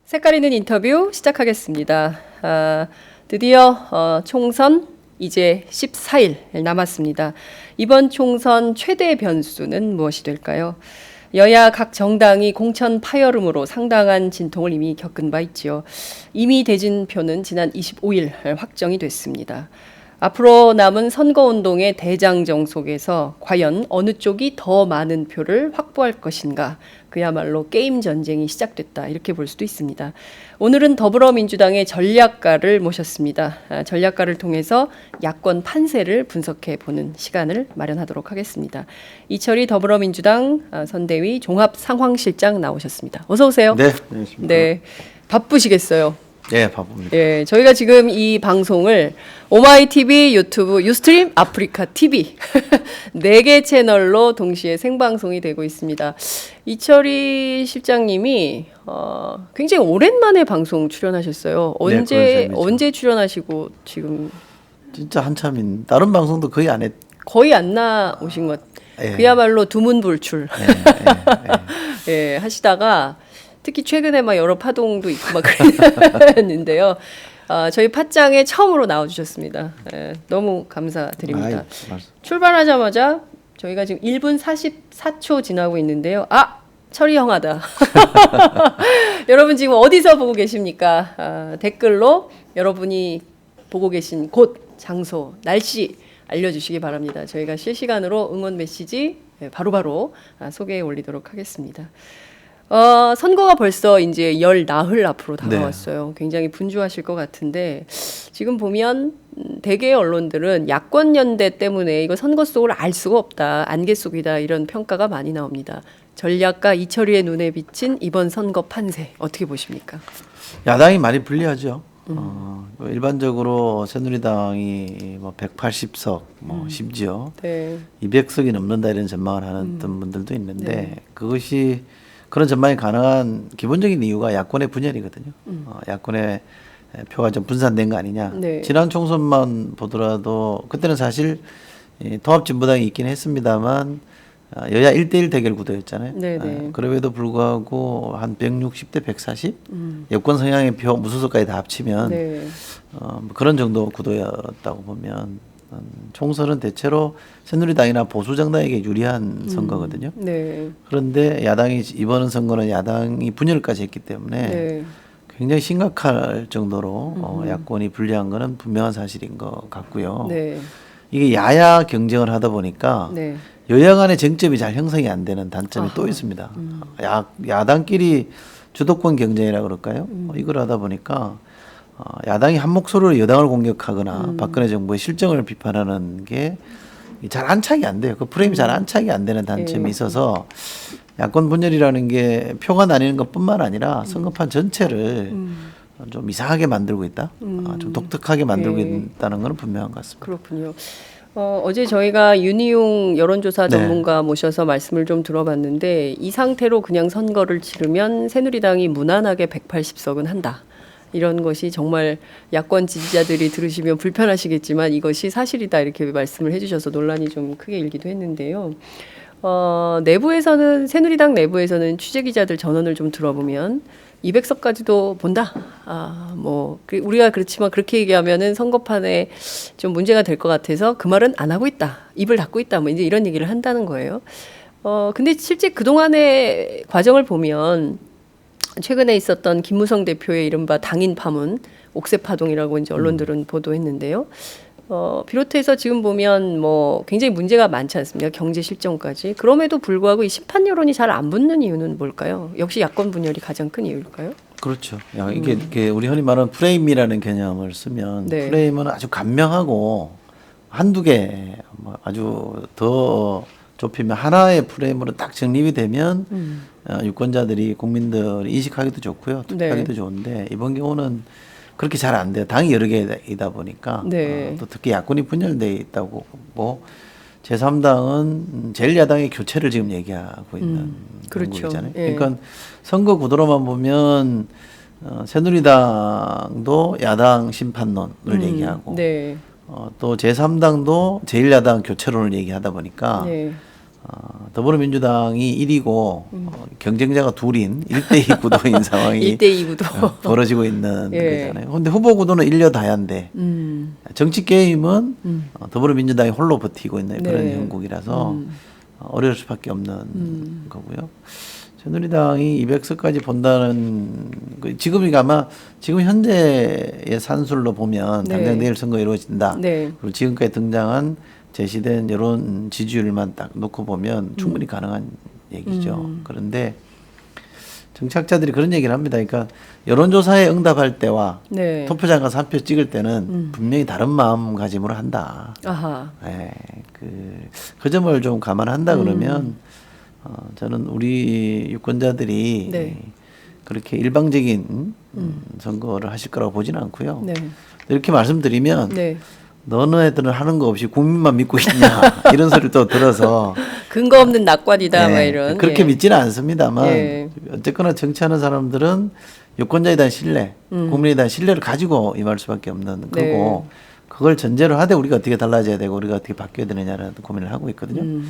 색깔 있는 인터뷰 시작하겠습니다. 드디어 총선 이제 14일 남았습니다. 이번 총선 최대 변수는 무엇이 될까요? 여야 각 정당이 공천 파열음으로 상당한 진통을 이미 겪은 바 있지요. 이미 대진표는 지난 25일 확정이 됐습니다. 앞으로 남은 선거운동의 대장정 속에서 과연 어느 쪽이 더 많은 표를 확보할 것인가, 그야말로 게임 전쟁이 시작됐다 이렇게 볼 수도 있습니다. 오늘은 더불어민주당의 전략가를 모셨습니다. 전략가를 통해서 야권 판세를 분석해 보는 시간을 마련하도록 하겠습니다. 이철희 더불어민주당 선대위 종합상황실장 나오셨습니다. 어서 오세요. 네, 안녕하십니까. 네, 바쁘시겠어요. 네, 바쁩니다. 예, 저희가 지금 이 방송을 오마이TV, 유튜브, 유스트림, 아프리카 TV 4개 채널로 동시에 생방송이 되고 있습니다. 이철희 실장님이 굉장히 오랜만에 방송 출연하셨어요. 언제 출연하시고 지금 진짜 한참인. 다른 방송도 거의 안 했. 거의 안 나오신 것. 예. 그야말로 두문불출. 예, 하시다가 특히 최근에 막 여러 파동도 있고 막 그랬는데요. 저희 팟짱에 처음으로 나와주셨습니다. 너무 감사드립니다. 출발하자마자 저희가 지금 1분 44초 지나고 있는데요. 철이 형하다. 여러분 지금 어디서 보고 계십니까? 댓글로 여러분이 보고 계신 곳, 장소, 날씨 알려주시기 바랍니다. 저희가 실시간으로 응원 메시지 바로바로 소개해 올리도록 하겠습니다. 선거가 벌써 이제 열 나흘 앞으로 다가왔어요. 네. 굉장히 분주하실 것 같은데 지금 보면 대개 언론들은 야권 연대 때문에 이거 선거 속을 알 수가 없다, 안개 속이다 이런 평가가 많이 나옵니다. 전략가 이철희의 눈에 비친 이번 선거 판세 어떻게 보십니까? 야당이 많이 불리하죠. 일반적으로 새누리당이 뭐 180석, 심지어 네. 200석이 넘는다 이런 전망을 하는 분들도 있는데 그것이 그런 전망이 가능한 기본적인 이유가 야권의 분열이거든요. 야권의 표가 좀 분산된 거 아니냐. 네. 지난 총선만 보더라도 그때는 사실 통합진보당이 있긴 했습니다만 여야 1대1 대결 구도였잖아요. 그럼에도 불구하고 한 160대 140 여권 성향의 표 무소속까지 다 합치면 그런 정도 구도였다고 보면 총선은 대체로 새누리당이나 보수정당에게 유리한 선거거든요. 그런데 야당이 이번 선거는 야당이 분열까지 했기 때문에 굉장히 심각할 정도로 야권이 불리한 것은 분명한 사실인 것 같고요. 이게 야야 경쟁을 하다 보니까 여야 간의 쟁점이 잘 형성이 안 되는 단점이 또 있습니다. 야당끼리 주도권 경쟁이라 그럴까요? 이걸 하다 보니까 야당이 한 목소리로 여당을 공격하거나 박근혜 정부의 실정을 비판하는 게 잘 안착이 안 돼요. 그 프레임이 잘 안착이 안 되는 단점이 있어서 야권 분열이라는 게 표가 나뉘는 것뿐만 아니라 선거판 전체를 좀 이상하게 만들고 있다. 좀 독특하게 만들고 있다는 건 분명한 것 같습니다. 그렇군요. 어제 저희가 윤희용 여론조사 전문가 모셔서 말씀을 좀 들어봤는데 이 상태로 그냥 선거를 치르면 새누리당이 무난하게 180석은 한다. 이런 것이 정말 야권 지지자들이 들으시면 불편하시겠지만 이것이 사실이다 이렇게 말씀을 해주셔서 논란이 좀 크게 일기도 했는데요. 내부에서는 새누리당 내부에서는 취재기자들 전언을 좀 들어보면 200석까지도 본다. 우리가 그렇지만 그렇게 얘기하면은 선거판에 좀 문제가 될 것 같아서 그 말은 안 하고 있다. 입을 닫고 있다. 뭐 이제 이런 얘기를 한다는 거예요. 근데 실제 그동안의 과정을 보면 최근에 있었던 김무성 대표의 이른바 당인 파문, 옥새 파동이라고 이제 언론들은 보도했는데요. 비롯해서 지금 보면 뭐 굉장히 문제가 많지 않습니까? 경제 실정까지. 그럼에도 불구하고 이 심판 여론이 잘 안 붙는 이유는 뭘까요? 역시 야권 분열이 가장 큰 이유일까요? 그렇죠. 이게 우리 흔히 말하는 프레임이라는 개념을 쓰면 프레임은 아주 간명하고 한두 개 아주 더 좁히면 하나의 프레임으로 딱 정립이 되면 유권자들이 국민들이 인식하기도 좋고요. 투표하기도 좋은데 이번 경우는 그렇게 잘 안 돼요. 당이 여러 개이다 보니까 또 특히 야권이 분열돼 있다고 보고 제3당은 제1야당의 교체를 지금 얘기하고 있는 거잖아요. 그러니까 선거 구도로만 보면 새누리당도 야당 심판론을 얘기하고 또 제3당도 제1야당 교체론을 얘기하다 보니까 더불어민주당이 1위고 경쟁자가 둘인 1대2 구도인 상황이 1대2 구도 벌어지고 있는 예. 거잖아요. 그런데 후보 구도는 일려다ян데 정치 게임은 더불어민주당이 홀로 버티고 있는 그런 네. 형국이라서 어려울 수밖에 없는 거고요. 새누리당이 200석까지 본다는 지금이 아마 지금 현재의 산술로 보면 네. 당장 내일 선거 이루어진다. 네. 그리고 지금까지 등장한 제시된 여론 지지율만 딱 놓고 보면 충분히 가능한 얘기죠. 그런데 정치학자들이 그런 얘기를 합니다. 그러니까 여론조사에 응답할 때와 네. 투표장과 사표 찍을 때는 분명히 다른 마음가짐으로 한다. 아하. 예, 그 점을 좀 감안한다 그러면 저는 우리 유권자들이 네. 그렇게 일방적인 선거를 하실 거라고 보지는 않고요. 네. 이렇게 말씀드리면 네. 너네들은 하는 거 없이 국민만 믿고 있냐 이런 소리를 또 들어서 근거 없는 낙관이다, 막 예, 이런. 그렇게 예. 믿지는 않습니다만 예. 어쨌거나 정치하는 사람들은 유권자에 대한 신뢰, 국민에 대한 신뢰를 가지고 임할 수밖에 없는 네. 거고 그걸 전제로 하되 우리가 어떻게 달라져야 되고 우리가 어떻게 바뀌어야 되느냐라는 고민을 하고 있거든요.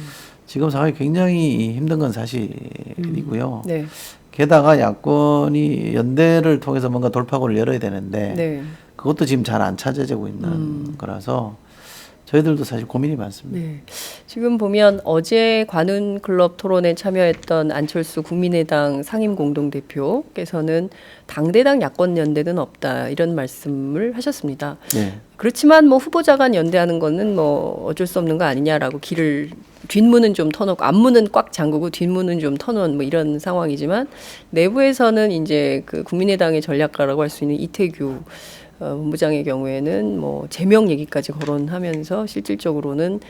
지금 상황이 굉장히 힘든 건 사실이고요. 네. 게다가 야권이 연대를 통해서 뭔가 돌파구를 열어야 되는데 네. 그것도 지금 잘 안 찾아지고 있는 거라서 저희들도 사실 고민이 많습니다. 네. 지금 보면 어제 관훈클럽 토론에 참여했던 안철수 국민의당 상임공동대표께서는 당대당 야권 연대는 없다 이런 말씀을 하셨습니다. 네. 그렇지만 뭐 후보자 간 연대하는 거는 뭐 어쩔 수 없는 거 아니냐라고 뒷문은 좀 터놓고 앞문은 꽉 잠그고 뒷문은 좀 터놓은 뭐 이런 상황이지만 내부에서는 이제 그 국민의당의 전략가라고 할 수 있는 이태규 본부장의 경우에는 뭐 제명 얘기까지 거론하면서 실질적으로는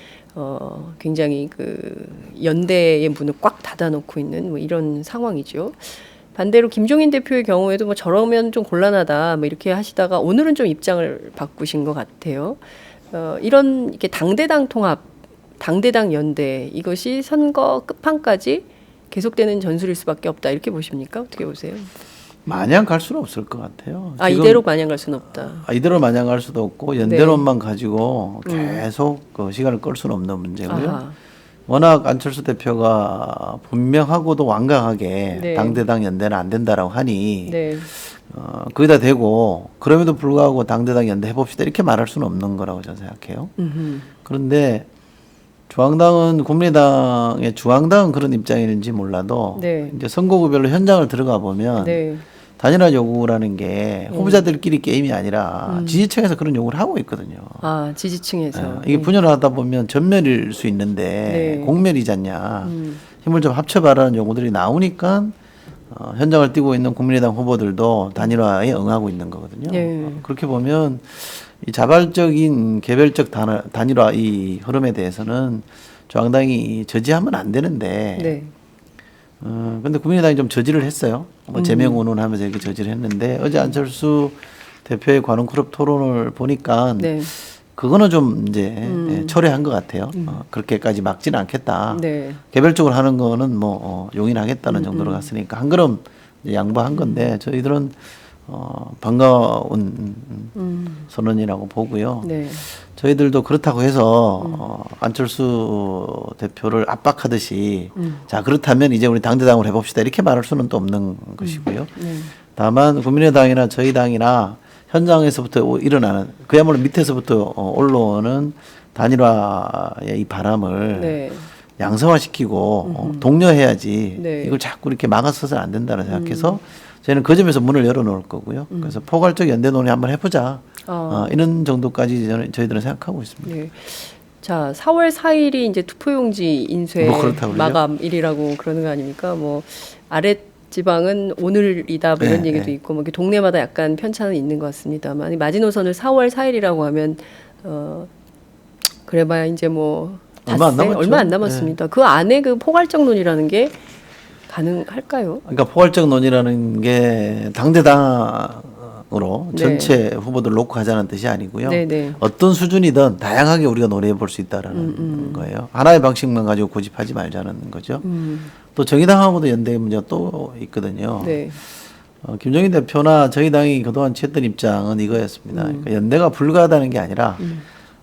굉장히 그 연대의 문을 꽉 닫아놓고 있는 뭐 이런 상황이죠. 반대로 김종인 대표의 경우에도 뭐 저러면 좀 곤란하다 뭐 이렇게 하시다가 오늘은 좀 입장을 바꾸신 것 같아요. 이런 이렇게 당대당 통합, 당대당 연대 이것이 선거 끝판까지 계속되는 전술일 수밖에 없다 이렇게 보십니까? 어떻게 보세요? 마냥 갈 수는 없을 것 같아요. 이대로 마냥 갈 수는 없다. 이대로 마냥 갈 수도 없고 연대론만 가지고 계속 그 시간을 끌 수는 없는 문제고요. 아하. 워낙 안철수 대표가 분명하고도 완강하게 네. 당대당 연대는 안 된다라고 하니 네. 거기다 대고 그럼에도 불구하고 당대당 연대 해봅시다 이렇게 말할 수는 없는 거라고 저는 생각해요. 그런데 중앙당은 국민의당의 중앙당은 그런 입장인지 몰라도 네. 이제 선거구별로 현장을 들어가 보면 네. 단일화 요구라는 게 후보자들끼리 게임이 아니라 지지층에서 그런 요구를 하고 있거든요. 지지층에서. 이게 분열을 하다 보면 전멸일 수 있는데 네. 공멸이지 않냐. 힘을 좀 합쳐봐라는 요구들이 나오니까 현장을 뛰고 있는 국민의당 후보들도 단일화에 응하고 있는 거거든요. 네. 그렇게 보면 이 자발적인 개별적 단일화 이 흐름에 대해서는 중앙당이 저지하면 안 되는데 네. 근데 국민의당이 좀 저지를 했어요. 뭐 제명 운운하면서 이렇게 저지를 했는데 어제 안철수 대표의 관훈클럽 토론을 보니까 네. 그거는 좀 이제 철회한 것 같아요. 그렇게까지 막지는 않겠다. 네. 개별적으로 하는 거는 뭐 용인하겠다는 정도로 갔으니까 한 걸음 이제 양보한 건데 저희들은 반가운 선언이라고 보고요. 네. 저희들도 그렇다고 해서 안철수 대표를 압박하듯이 자 그렇다면 이제 우리 당대당을 해봅시다 이렇게 말할 수는 또 없는 것이고요. 네. 다만 국민의당이나 저희 당이나 현장에서부터 일어나는 그야말로 밑에서부터 올라오는 단일화의 이 바람을 네. 양성화시키고 독려해야지 네. 이걸 자꾸 이렇게 막아서는 안 된다는 생각해서 저희는 그 점에서 문을 열어놓을 거고요. 그래서 포괄적 연대 논의 한번 해보자. 이런 정도까지 저희들은 생각하고 있습니다. 네. 자, 4월 4일이 이제 투표용지 인쇄 뭐 그렇다고요? 마감일이라고 그러는 거 아닙니까? 뭐 아랫 지방은 오늘이다 뭐 이런 네, 얘기도 네. 있고 뭐 이렇게 동네마다 약간 편차는 있는 것 같습니다만 이 마지노선을 4월 4일이라고 하면 그래봐야 이제 뭐 얼마 안 남았죠. 얼마 안 남았습니다. 그 안에 그 포괄적 논의라는 게 가능할까요? 그러니까 포괄적 논의라는 게 당대당으로 네. 전체 후보들 놓고 하자는 뜻이 아니고요. 네네. 어떤 수준이든 다양하게 우리가 논의해 볼 수 있다라는 거예요. 하나의 방식만 가지고 고집하지 말자는 거죠. 또 정의당하고도 연대 문제가 또 있거든요. 네. 김종인 대표나 저희 당이 그동안 취했던 입장은 이거였습니다. 그러니까 연대가 불가하다는 게 아니라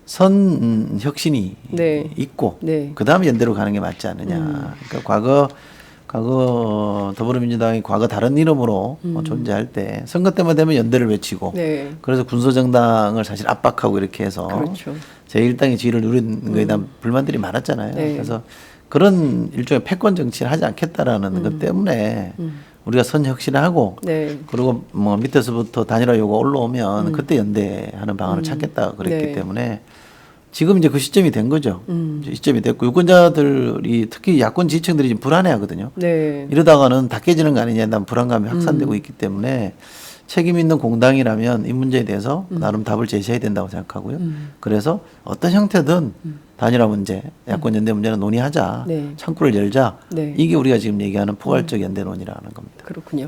혁신이 네. 있고 네. 그 다음에 연대로 가는 게 맞지 않느냐. 그러니까 과거 더불어민주당이 과거 다른 이름으로 존재할 때 선거 때만 되면 연대를 외치고 네. 그래서 군소정당을 사실 압박하고 이렇게 해서 그렇죠. 제1당의 지위를 누린 거에 대한 불만들이 많았잖아요. 네. 그래서 그런 일종의 패권 정치를 하지 않겠다라는 것 때문에 우리가 선혁신을 하고 네. 그리고 뭐 밑에서부터 단일화 요구가 올라오면 그때 연대하는 방안을 찾겠다 그랬기 네. 때문에 지금 이제 그 시점이 된 거죠. 이제 시점이 됐고 유권자들이 특히 야권 지지층들이 지금 불안해하거든요. 네. 이러다가는 다 깨지는 거 아니냐 난 불안감이 확산되고 있기 때문에 책임 있는 공당이라면 이 문제에 대해서 나름 답을 제시해야 된다고 생각하고요. 그래서 어떤 형태든 단일화 문제, 야권 연대 문제는 논의하자. 네. 창구를 열자. 네. 이게 우리가 지금 얘기하는 포괄적 연대 논의라는 겁니다. 그렇군요.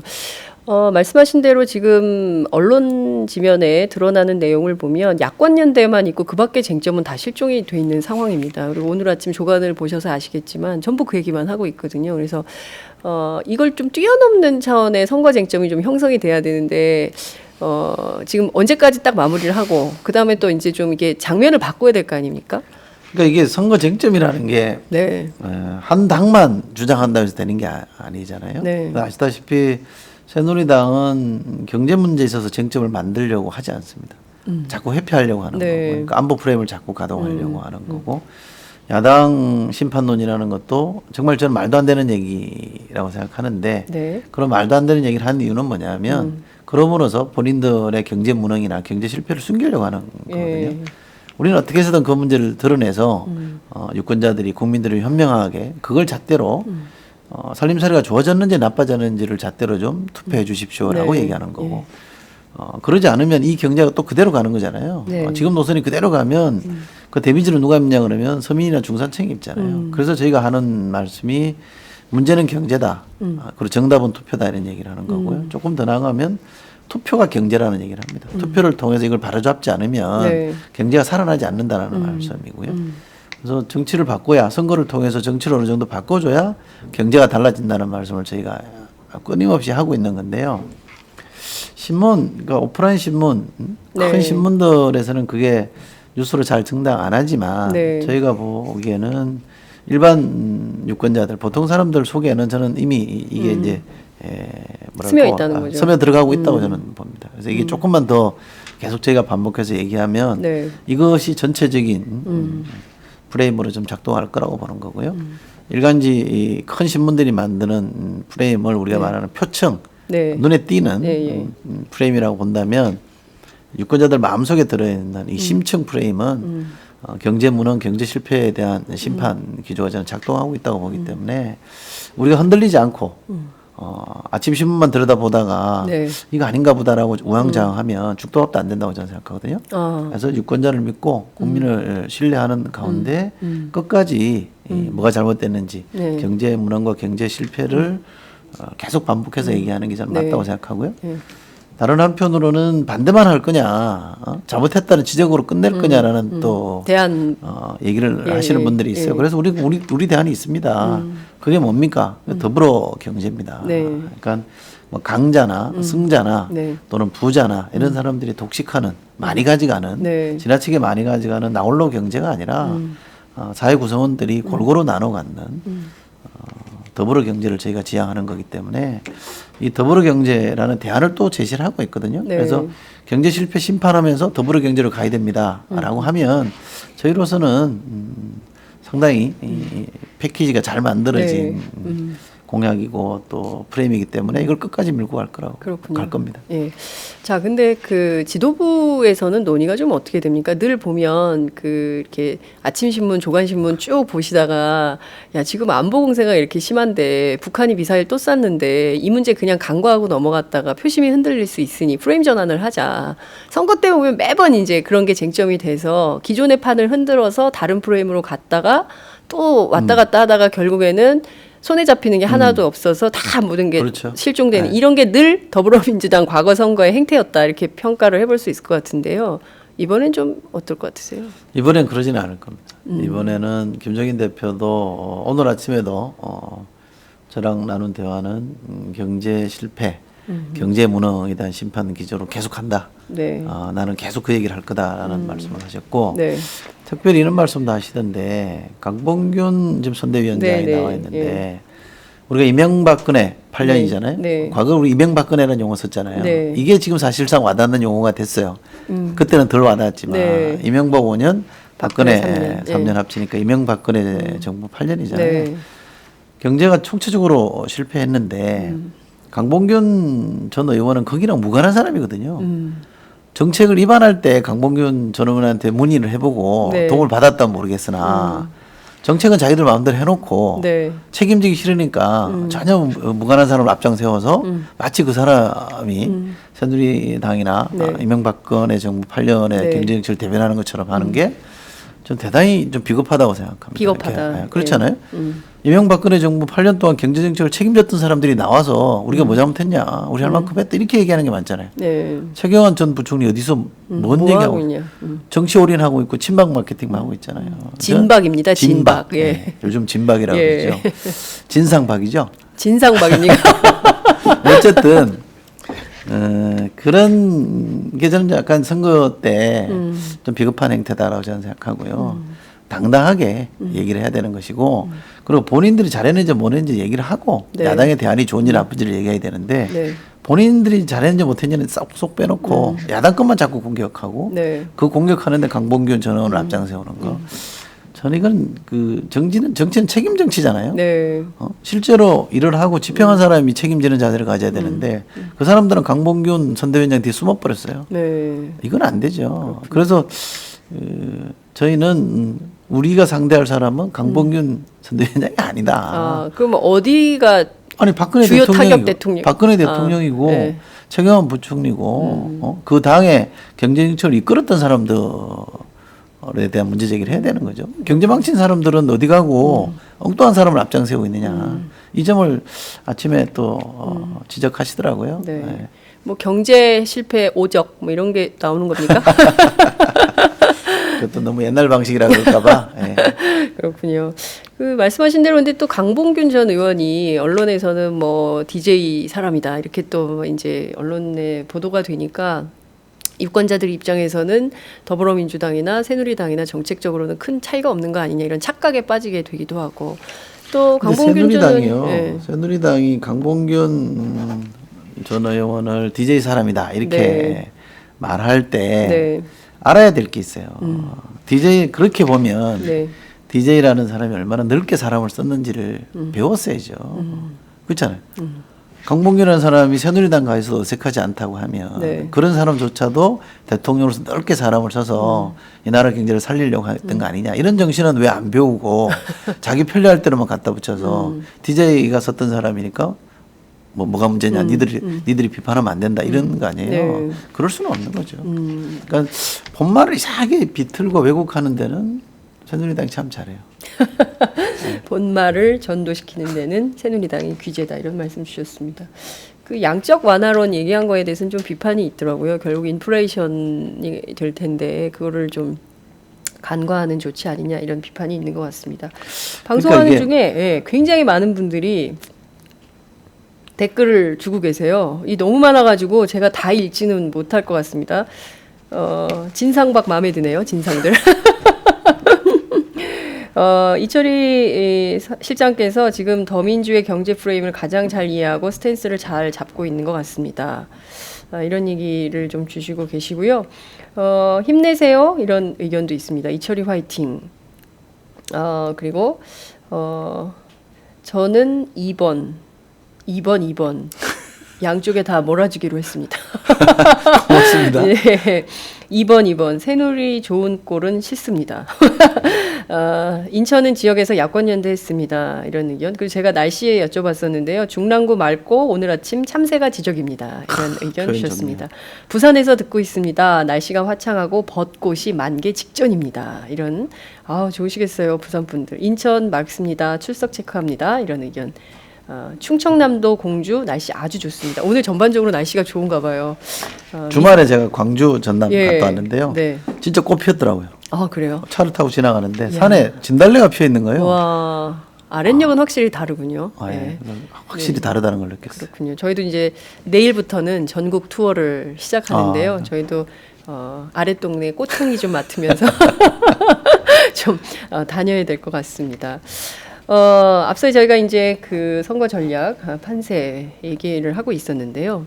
말씀하신 대로 지금 언론 지면에 드러나는 내용을 보면 야권 연대만 있고 그 밖의 쟁점은 다 실종이 돼 있는 상황입니다. 그리고 오늘 아침 조간을 보셔서 아시겠지만 전부 그 얘기만 하고 있거든요. 그래서 이걸 좀 뛰어넘는 차원의 선거 쟁점이 좀 형성이 돼야 되는데 지금 언제까지 딱 마무리를 하고 그 다음에 또 이제 좀 이게 장면을 바꿔야 될 거 아닙니까? 그러니까 이게 선거 쟁점이라는 게 네. 한 당만 주장한다고 해서 되는 게 아니잖아요. 네. 아시다시피 새누리당은 경제 문제에 있어서 쟁점을 만들려고 하지 않습니다. 자꾸 회피하려고 하는 네. 거고, 그러니까 안보 프레임을 자꾸 가동하려고 하는 거고, 야당 심판론이라는 것도 정말 저는 말도 안 되는 얘기라고 생각하는데, 네. 그런 말도 안 되는 얘기를 하는 이유는 뭐냐면, 그럼으로써 본인들의 경제 무능이나 경제 실패를 숨기려고 하는 거거든요. 예. 우리는 어떻게 해서든 그 문제를 드러내서 유권자들이 국민들이 현명하게 그걸 잣대로 살림살이가 좋아졌는지 나빠졌는지를 잣대로 좀 투표해 주십시오라고 네. 얘기하는 거고 그러지 않으면 이 경제가 또 그대로 가는 거잖아요. 네. 지금 노선이 그대로 가면 그 데미지를 누가 입냐 그러면 서민이나 중산층이 입잖아요. 그래서 저희가 하는 말씀이 문제는 경제다. 그리고 정답은 투표다 이런 얘기를 하는 거고요. 조금 더 나아가면 투표가 경제라는 얘기를 합니다. 투표를 통해서 이걸 바로잡지 않으면 네. 경제가 살아나지 않는다라는 말씀이고요. 그래서 정치를 바꿔야 선거를 통해서 정치를 어느 정도 바꿔줘야 경제가 달라진다는 말씀을 저희가 끊임없이 하고 있는 건데요. 신문, 그러니까 오프라인 신문, 네. 큰 신문들에서는 그게 뉴스로 잘 등장 안 하지만 네. 저희가 보기에는 일반 유권자들, 보통 사람들 속에는 저는 이미 이게 이제 스며 있다는 거죠. 스며 들어가고 있다고 저는 봅니다. 그래서 이게 조금만 더 계속 저희가 반복해서 얘기하면 네. 이것이 전체적인 프레임으로 좀 작동할 거라고 보는 거고요. 일간지 큰 신문들이 만드는 프레임을 우리가 말하는 표층, 네. 눈에 띄는 예. 프레임이라고 본다면 유권자들 마음속에 들어있는 이 심층 프레임은 경제 무능, 경제 실패에 대한 심판 기조가 저는 작동하고 있다고 보기 때문에 우리가 흔들리지 않고 아침 신문만 들여다보다가 네. 이거 아닌가 보다라고 우왕좌왕하면 죽도밥도 안 된다고 저는 생각하거든요. 그래서 유권자를 믿고 국민을 신뢰하는 가운데 끝까지 뭐가 잘못됐는지 네. 경제 무능과 경제 실패를 계속 반복해서 얘기하는 게 저는 네. 맞다고 생각하고요. 네. 다른 한편으로는 반대만 할 거냐, 잘못했다는 지적으로 끝낼 거냐라는 또 대안 얘기를 예, 하시는 예, 분들이 있어요. 예. 그래서 우리 대안이 있습니다. 그게 뭡니까? 더불어 경제입니다. 네. 그러니까 뭐 강자나 승자나 네. 또는 부자나 이런 사람들이 독식하는 많이 가져가는 네. 지나치게 많이 가져가는 나홀로 경제가 아니라 사회 구성원들이 골고루 나눠 갖는 더불어 경제를 저희가 지향하는 거기 때문에 이 더불어 경제라는 대안을 또 제시를 하고 있거든요. 네. 그래서 경제 실패 심판하면서 더불어 경제로 가야 됩니다라고 하면 저희로서는 상당히 이 패키지가 잘 만들어진 네. 공약이고 또 프레임이기 때문에 이걸 끝까지 밀고 그렇군요. 갈 겁니다. 예. 자, 근데 그 지도부에서는 논의가 좀 어떻게 됩니까? 늘 보면 그 이렇게 아침 신문, 조간 신문 쭉 보시다가 야, 지금 안보 공세가 이렇게 심한데 북한이 미사일 또 쐈는데 이 문제 그냥 간과하고 넘어갔다가 표심이 흔들릴 수 있으니 프레임 전환을 하자. 선거 때 보면 매번 이제 그런 게 쟁점이 돼서 기존의 판을 흔들어서 다른 프레임으로 갔다가 또 왔다 갔다 하다가 결국에는 손에 잡히는 게 하나도 없어서 다 모든 게 그렇죠. 실종되는 네. 이런 게 늘 더불어민주당 과거 선거의 행태였다 이렇게 평가를 해볼 수 있을 것 같은데요. 이번엔 좀 어떨 것 같으세요? 이번엔 그러지는 않을 겁니다. 이번에는 김정인 대표도 오늘 아침에도 저랑 나눈 대화는 경제 실패 경제 무능에 대한 심판 기조로 계속한다. 네. 나는 계속 그 얘기를 할 거다라는 말씀을 하셨고 네. 특별히 이런 말씀도 하시던데 강봉균 지금 선대위원장이 나와 있는데 우리가 이명박근혜 8년이잖아요. 네. 과거 우리 이명박근혜라는 용어 썼잖아요. 네. 이게 지금 사실상 와닿는 용어가 됐어요. 그때는 덜 와닿았지만 네. 이명박 5년 박근혜 3년, 3년 합치니까 이명박근혜 정부 8년이잖아요. 네. 경제가 총체적으로 실패했는데 강봉균 전 의원은 거기랑 무관한 사람이거든요. 정책을 위반할 때 강봉균 전 의원한테 문의를 해보고 네. 도움을 받았다면 모르겠으나 정책은 자기들 마음대로 해놓고 네. 책임지기 싫으니까 전혀 무관한 사람을 앞장 세워서 마치 그 사람이 새누리당이나 네. 이명박근혜 정부 8년의 네. 경제정책을 대변하는 것처럼 하는 게 좀 대단히 좀 비겁하다고 생각합니다. 비겁하다. 네, 그렇잖아요. 네. 이명박근혜 정부 8년 동안 경제정책을 책임졌던 사람들이 나와서 우리가 뭐 잘못했냐, 우리 할 만큼 했다 이렇게 얘기하는 게 많잖아요. 네. 최경환 전 부총리 어디서 뭔 뭐 얘기하고 하고 있냐. 정치 올인하고 있고 친박 마케팅만 하고 있잖아요. 진박입니다. 진박. 예. 네, 요즘 진박이라고 예. 그러죠. 진상박이죠. 진상박입니까? 어쨌든 그런 게 저는 약간 선거 때 좀 비겁한 행태다라고 저는 생각하고요. 당당하게 얘기를 해야 되는 것이고 그리고 본인들이 잘했는지 못했는지 얘기를 하고 네. 야당의 대안이 좋은지 나쁜지를 얘기해야 되는데 네. 본인들이 잘했는지 못했는지는 쏙 빼놓고 야당 것만 자꾸 공격하고 네. 그 공격하는데 강봉균 전 의원을 앞장 세우는 거. 저는 이건 그 정치는 책임 정치잖아요. 네. 실제로 일을 하고 집행한 사람이 책임지는 자세를 가져야 되는데 그 사람들은 강봉균 선대위원장 뒤에 숨어버렸어요. 네. 이건 안 되죠. 그래서 저희는 우리가 상대할 사람은 강봉균 선대위원장이 아니다. 아, 그럼 어디가 아니 박근혜 주요 대통령이고, 타격 대통령. 박근혜 대통령이고 네. 최경환 부총리고 그 당의 경제정책을 이끌었던 사람들에 대한 문제 제기를 해야 되는 거죠. 경제 망친 사람들은 어디 가고 엉뚱한 사람을 앞장세우고 있느냐. 이 점을 아침에 또 지적하시더라고요. 네. 네. 뭐 경제 실패 오적 뭐 이런 게 나오는 겁니까? 그것도 너무 옛날 방식이라 그럴까봐. 네. 그렇군요. 그 말씀하신 대로 근데 또 강봉균 전 의원이 언론에서는 뭐 DJ 사람이다 이렇게 또 이제 언론에 보도가 되니까 유권자들 입장에서는 더불어민주당이나 새누리당이나 정책적으로는 큰 차이가 없는 거 아니냐 이런 착각에 빠지게 되기도 하고 또 강봉균 새누리당이요. 네. 새누리당이 강봉균 전 의원을 DJ 사람이다 이렇게 네. 말할 때 네. 알아야 될 게 있어요. DJ 그렇게 보면 네. DJ라는 사람이 얼마나 넓게 사람을 썼는지를 배웠어야죠. 그렇잖아요. 강봉균이라는 사람이 새누리당 가에서 어색하지 않다고 하면 네. 그런 사람조차도 대통령으로서 넓게 사람을 써서 이 나라 경제를 살리려고 했던 거 아니냐. 이런 정신은 왜 안 배우고 자기 편리할 때로만 갖다 붙여서 DJ가 썼던 사람이니까 뭐가 문제냐. 니들이 비판하면 안 된다. 이런 거 아니에요. 네. 그럴 수는 없는 거죠. 그러니까 본말을 이상하게 비틀고 왜곡하는 데는 새누리당이 참 잘해요. 본말을 전도시키는 데는 새누리당이 귀재다 이런 말씀 주셨습니다. 그 양적 완화론 얘기한 거에 대해서는 좀 비판이 있더라고요. 결국 인플레이션이 될 텐데 그거를 좀 간과하는 조치 아니냐 이런 비판이 있는 것 같습니다. 방송하는 그러니까 중에 예, 굉장히 많은 분들이 댓글을 주고 계세요. 이 너무 많아가지고 제가 다 읽지는 못할 것 같습니다. 진상박 마음에 드네요. 진상들. 이철희 실장께서 지금 더민주의 경제 프레임을 가장 잘 이해하고 스탠스를 잘 잡고 있는 것 같습니다. 이런 얘기를 좀 주시고 계시고요. 힘내세요. 이런 의견도 있습니다. 이철희 화이팅. 그리고 저는 2번. 양쪽에 다 몰아주기로 했습니다. 고맙습니다. 예, 2번. 새누리 좋은 꼴은 싫습니다. 인천은 지역에서 야권연대 했습니다. 이런 의견. 그리고 제가 날씨에 여쭤봤었는데요. 중랑구 맑고 오늘 아침 참새가 지적입니다. 이런 의견 주셨습니다. 부산에서 듣고 있습니다. 날씨가 화창하고 벚꽃이 만개 직전입니다. 이런 좋으시겠어요. 부산 분들. 인천 맑습니다. 출석 체크합니다. 이런 의견. 충청남도 공주 날씨 아주 좋습니다. 오늘 전반적으로 날씨가 좋은가 봐요. 주말에 제가 광주 전남 갔다 왔는데요. 네. 진짜 꽃 피었더라고요. 그래요? 차를 타고 지나가는데 산에 진달래가 피어 있는 거예요. 와. 아랫역은 확실히 다르군요. 네. 확실히 다르다는 걸 느꼈어요. 그렇군요. 저희도 이제 내일부터는 전국 투어를 시작하는데요. 저희도 아랫 동네 꼬챙이 좀 맡으면서 좀 다녀야 될 것 같습니다. 앞서 저희가 이제 그 선거 전략 판세 얘기를 하고 있었는데요.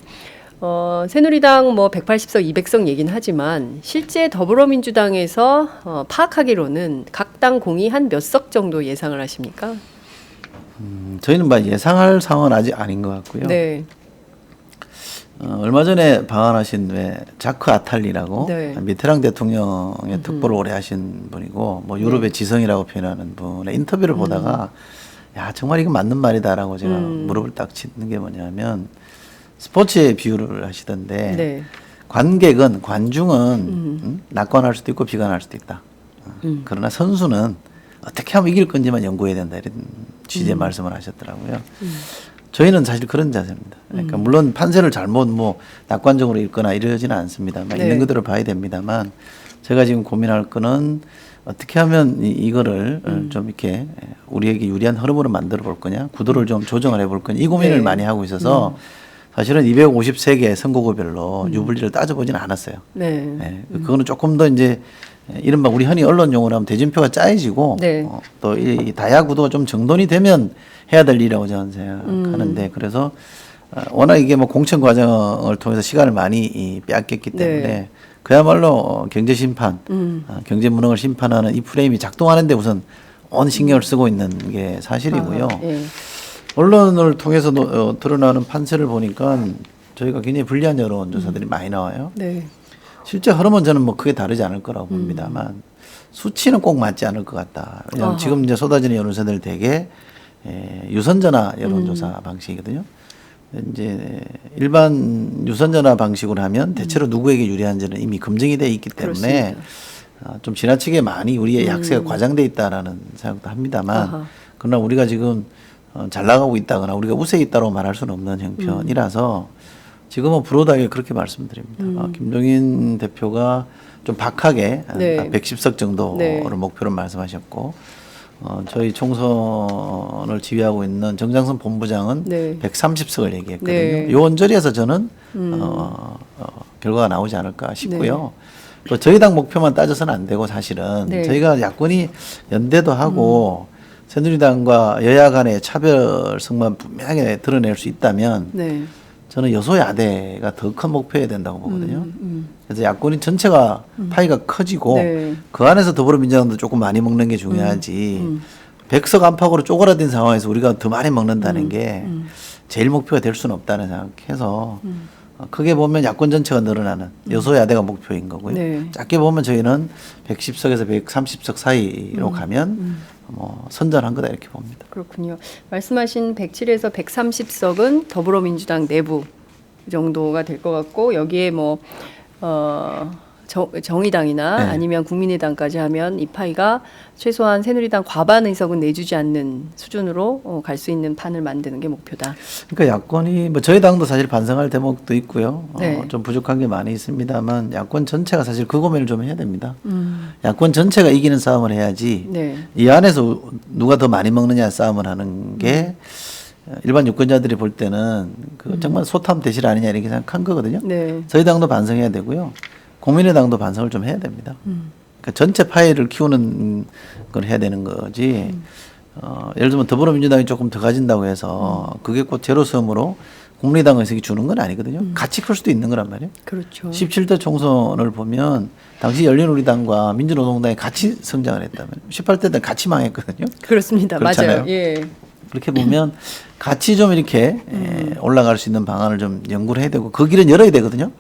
새누리당 뭐 180석, 200석 얘기는 하지만 실제 더불어민주당에서 파악하기로는 각 당 공이 한 몇 석 정도 예상을 하십니까? 저희는 뭐 예상할 상황은 아직 아닌 것 같고요. 네. 얼마 전에 방한하신 자크 아탈리라고 네. 미테랑 대통령의 특보를 오래 하신 분이고 뭐 유럽의 지성이라고 표현하는 분의 인터뷰를 보다가 야 정말 이거 맞는 말이다라고 제가 무릎을 딱 치는 게 뭐냐면 스포츠의 비유를 하시던데 네. 관중은 낙관할 수도 있고 비관할 수도 있다. 그러나 선수는 어떻게 하면 이길 건지만 연구해야 된다 이런 취지의 말씀을 하셨더라고요. 저희는 사실 그런 자세입니다. 그러니까 물론 판세를 잘못 뭐 낙관적으로 읽거나 이러지는 않습니다만 네. 있는 그대로 봐야 됩니다만 제가 지금 고민할 거는 어떻게 하면 이거를 좀 이렇게 우리에게 유리한 흐름으로 만들어 볼 거냐, 구도를 좀 조정을 해볼 거냐 이 고민을 네. 많이 하고 있어서 사실은 253개 선거구별로 유불리를 따져보지는 않았어요. 네. 네, 그거는 조금 더 이제 이른바 우리 흔히 언론 용어로 하면 대진표가 짜여지고 네. 또 이 다야 구도가 좀 정돈이 되면 해야 될 일이라고 저는 생각하는데 그래서 워낙 이게 뭐 공천 과정을 통해서 시간을 많이 뺏겼기 때문에 네. 그야말로 경제 심판, 경제 무능을 심판하는 이 프레임이 작동하는데 우선 온 신경을 쓰고 있는 게 사실이고요. 예. 언론을 통해서 드러나는 판세를 보니까 저희가 굉장히 불리한 여론조사들이 많이 나와요. 네. 실제 흐름은 저는 뭐 크게 다르지 않을 거라고 봅니다만 수치는 꼭 맞지 않을 것 같다. 왜냐하면 지금 이제 쏟아지는 여론조사들 대개 유선전화 여론조사 방식이거든요. 이제 일반 유선전화 방식으로 하면 대체로 누구에게 유리한지는 이미 검증이 돼 있기 때문에 좀 지나치게 많이 우리의 약세가 과장돼 있다라는 생각도 합니다만 그러나 우리가 지금 잘 나가고 있다거나 우리가 우세에 있다고 말할 수는 없는 형편이라서 지금은 불호하게 그렇게 말씀드립니다. 김종인 대표가 좀 박하게 네. 110석 정도를 네. 목표로 말씀하셨고 저희 총선을 지휘하고 있는 정장선 본부장은 네. 130석을 얘기했거든요. 네. 요 언저리에서 저는 결과가 나오지 않을까 싶고요. 또 저희 당 목표만 따져서는 안 되고 사실은 네. 저희가 야권이 연대도 하고 새누리당과 여야 간의 차별성만 분명하게 드러낼 수 있다면 네. 저는 여소야대가 더 큰 목표여야 된다고 보거든요. 그래서 야권이 전체가 파이가 커지고 네. 그 안에서 더불어민주당도 조금 많이 먹는 게 중요하지 100석 안팎으로 쪼그라든 상황에서 우리가 더 많이 먹는다는 게 제일 목표가 될 수는 없다는 생각해서 크게 보면 야권 전체가 늘어나는 여소야대가 목표인 거고요. 네. 작게 보면 저희는 110석에서 130석 사이로 가면 뭐 선전한 거다 이렇게 봅니다. 그렇군요. 말씀하신 107에서 130석은 더불어민주당 내부 정도가 될 것 같고 여기에 뭐 정의당이나 네. 아니면 국민의당까지 하면 이 파이가 최소한 새누리당 과반 의석은 내주지 않는 수준으로 갈 수 있는 판을 만드는 게 목표다. 그러니까 야권이 뭐 저희 당도 사실 반성할 대목도 있고요. 네. 좀 부족한 게 많이 있습니다만 야권 전체가 사실 그 고민을 좀 해야 됩니다. 야권 전체가 이기는 싸움을 해야지 네. 이 안에서 누가 더 많이 먹느냐 싸움을 하는 게 일반 유권자들이 볼 때는 그 정말 소탐 대실 아니냐 이렇게 생각한 거거든요. 네. 저희 당도 반성해야 되고요. 국민의당도 반성을 좀 해야 됩니다. 그러니까 전체 파이를 키우는 걸 해야 되는 거지. 예를 들면 더불어민주당이 조금 더 가진다고 해서 그게 곧 제로섬으로 국민의당 의석이 주는 건 아니거든요. 같이 클 수도 있는 거란 말이에요. 그렇죠. 17대 총선을 보면 당시 열린우리당과 민주노동당이 같이 성장을 했다면 18대 때는 같이 망했거든요. 그렇습니다. 그렇잖아요. 맞아요. 예. 그렇게 보면 같이 좀 이렇게 올라갈 수 있는 방안을 좀 연구를 해야 되고 그 길은 열어야 되거든요.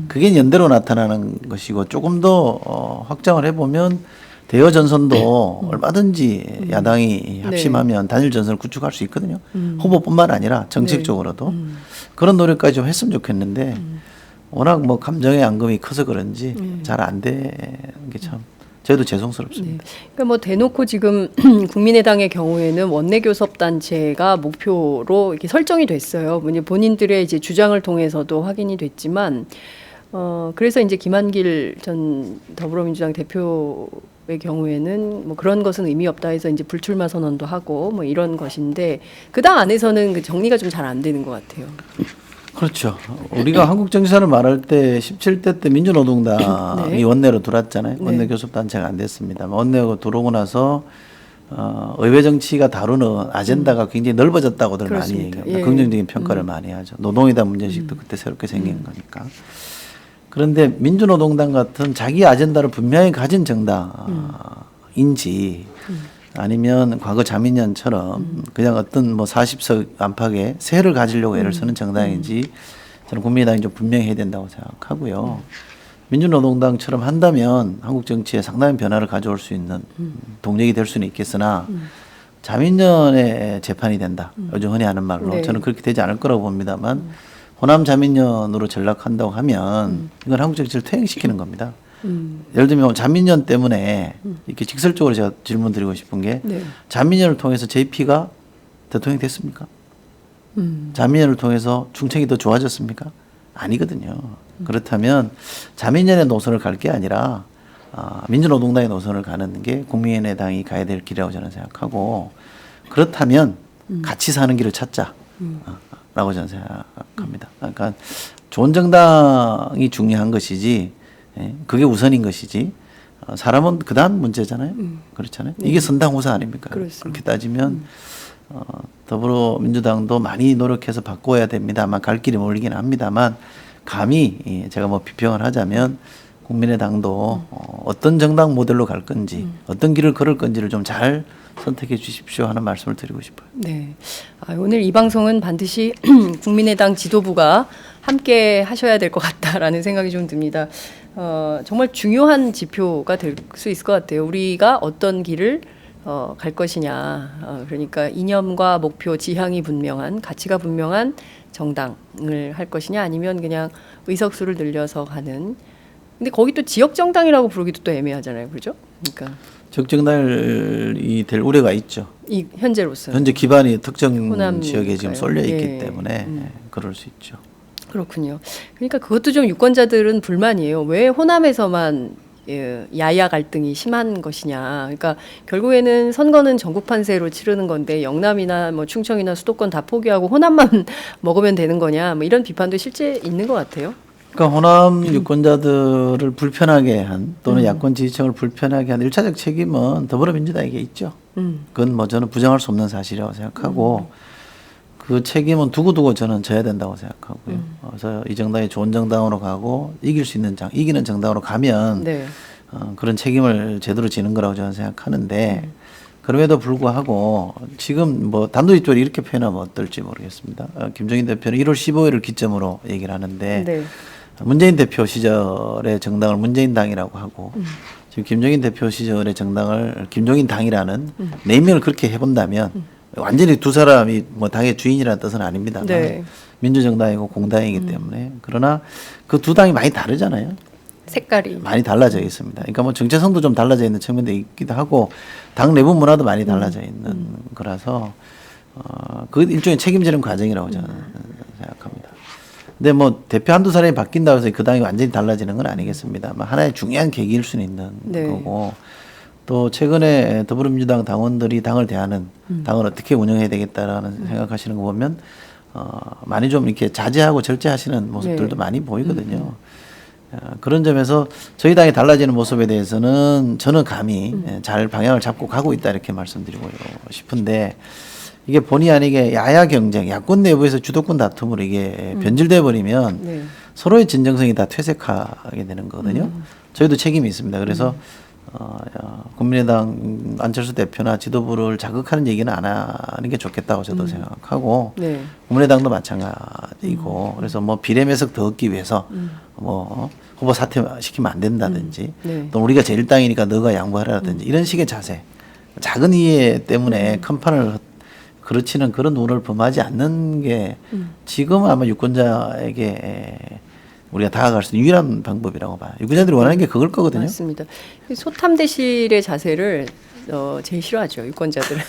그게 연대로 나타나는 것이고 조금 더 확장을 해보면 대여 전선도 얼마든지 야당이 합심하면 단일 전선을 구축할 수 있거든요. 후보뿐만 아니라 정책적으로도 그런 노력까지 좀 했으면 좋겠는데 워낙 뭐 감정의 앙금이 커서 그런지 잘 안 되는 게 참 저희도 죄송스럽습니다. 네. 그러니까 뭐 대놓고 지금 국민의당의 경우에는 원내교섭단체가 목표로 이렇게 설정이 됐어요. 본인들의 이제 주장을 통해서도 확인이 됐지만, 그래서 이제 김한길 전 더불어민주당 대표의 경우에는 뭐 그런 것은 의미 없다 해서 이제 불출마 선언도 하고 뭐 이런 것인데 그 당 안에서는 그 정리가 좀 잘 안 되는 것 같아요. 그렇죠. 우리가 한국 정치사를 말할 때 17대 때 민주노동당이 네. 원내로 들어왔잖아요. 원내 네. 교섭단체가 안 됐습니다. 원내로 들어오고 나서 의회 정치가 다루는 아젠다가 굉장히 넓어졌다고들 많이 그렇습니다. 얘기합니다. 예. 긍정적인 평가를 많이 하죠. 노동이다 문제식도 그때 새롭게 생긴 거니까. 그런데 민주노동당 같은 자기 아젠다를 분명히 가진 정당인지 아니면 과거 자민련처럼 그냥 어떤 뭐 40석 안팎의 세를 가지려고 애를 쓰는 정당인지 저는 국민의당이 좀 분명히 해야 된다고 생각하고요. 민주노동당처럼 한다면 한국 정치에 상당한 변화를 가져올 수 있는 동력이 될 수는 있겠으나 자민련의 재판이 된다. 요즘 흔히 하는 말로 네. 저는 그렇게 되지 않을 거라고 봅니다만 호남 자민련으로 전락한다고 하면 이건 한국 정치를 퇴행시키는 겁니다. 예를 들면 자민련 때문에 이렇게 직설적으로 제가 질문 드리고 싶은 게 네. 자민련을 통해서 JP가 대통령이 됐습니까? 자민련을 통해서 충청이 더 좋아졌습니까? 아니거든요. 그렇다면 자민련의 노선을 갈 게 아니라 민주노동당의 노선을 가는 게 국민의당이 가야 될 길이라고 저는 생각하고 그렇다면 같이 사는 길을 찾자. 라고 저는 생각합니다. 그러니까 좋은 정당이 중요한 것이지 그게 우선인 것이지 사람은 그다음 문제잖아요. 그렇잖아요. 이게 선당후사 아닙니까? 그렇습니다. 그렇게 따지면 더불어민주당도 많이 노력해서 바꿔야 됩니다. 아마 갈 길이 멀긴 합니다만 감히 제가 뭐 비평을 하자면 국민의당도 어떤 정당 모델로 갈 건지 어떤 길을 걸을 건지를 좀 잘 선택해 주십시오 하는 말씀을 드리고 싶어요. 네. 오늘 이 방송은 반드시 국민의당 지도부가 함께 하셔야 될 것 같다라는 생각이 좀 듭니다. 정말 중요한 지표가 될 수 있을 것 같아요. 우리가 어떤 길을 갈 것이냐. 그러니까 이념과 목표, 지향이 분명한, 가치가 분명한 정당을 할 것이냐 아니면 그냥 의석수를 늘려서 가는. 근데 거기 또 지역 정당이라고 부르기도 또 애매하잖아요. 그렇죠? 그러니까 적정당이 될 우려가 있죠. 이 현재로서 현재 기반이 특정 호남 지역에 지금 일까요? 쏠려 있기 예. 때문에 그럴 수 있죠. 그렇군요. 그러니까 그것도 좀 유권자들은 불만이에요. 왜 호남에서만 야야 갈등이 심한 것이냐. 그러니까 결국에는 선거는 전국 판세로 치르는 건데 영남이나 뭐 충청이나 수도권 다 포기하고 호남만 먹으면 되는 거냐. 뭐 이런 비판도 실제 있는 것 같아요. 그러니까 호남 유권자들을 불편하게 한 또는 야권 지지층을 불편하게 한 1차적 책임은 더불어민주당에게 있죠. 그건 뭐 저는 부정할 수 없는 사실이라고 생각하고 그 책임은 두고두고 저는 져야 된다고 생각하고요. 그래서 이 정당이 좋은 정당으로 가고 이길 수 있는 이기는 정당으로 가면 네. 그런 책임을 제대로 지는 거라고 저는 생각하는데 그럼에도 불구하고 지금 뭐 단도직입적으로 이렇게 표현하면 어떨지 모르겠습니다. 김종인 대표는 1월 15일을 기점으로 얘기를 하는데 네. 문재인 대표 시절의 정당을 문재인당이라고 하고 지금 김종인 대표 시절의 정당을 김종인당이라는 네이밍을 그렇게 해본다면 완전히 두 사람이 뭐 당의 주인이라는 뜻은 아닙니다만 네. 민주정당이고 공당이기 때문에 그러나 그 두 당이 많이 다르잖아요. 색깔이 많이 달라져 있습니다. 그러니까 뭐 정체성도 좀 달라져 있는 측면도 있기도 하고 당 내부 문화도 많이 달라져 있는 거라서 그 일종의 책임지는 과정이라고 저는 생각합니다. 근데 뭐 대표 한두 사람이 바뀐다고 해서 그 당이 완전히 달라지는 건 아니겠습니다만 하나의 중요한 계기일 수는 있는 네. 거고 또 최근에 더불어민주당 당원들이 당을 대하는 당을 어떻게 운영해야 되겠다라는 생각하시는 거 보면 많이 좀 이렇게 자제하고 절제하시는 모습들도 네. 많이 보이거든요. 그런 점에서 저희 당이 달라지는 모습에 대해서는 저는 감히 잘 방향을 잡고 가고 있다 이렇게 말씀드리고 싶은데 이게 본의 아니게 야야 경쟁, 야권 내부에서 주도권 다툼으로 이게 변질돼 버리면 네. 서로의 진정성이 다 퇴색하게 되는 거거든요. 저희도 책임이 있습니다. 그래서 국민의당 안철수 대표나 지도부를 자극하는 얘기는 안 하는 게 좋겠다고 저도 생각하고 네. 국민의당도 마찬가지고 그래서 뭐 비례매석 더 얻기 위해서 뭐 후보 사퇴시키면 안 된다든지 네. 또 우리가 제1당이니까 너가 양보하라든지 이런 식의 자세 작은 이해 때문에 큰 판을 그렇지는 그런 운을 범하지 않는 게 지금 아마 유권자에게 우리가 다가갈 수 있는 유일한 방법이라고 봐요. 유권자들이 원하는 게 그걸 거거든요. 맞습니다. 소탐대실의 자세를 제일 싫어하죠, 유권자들은.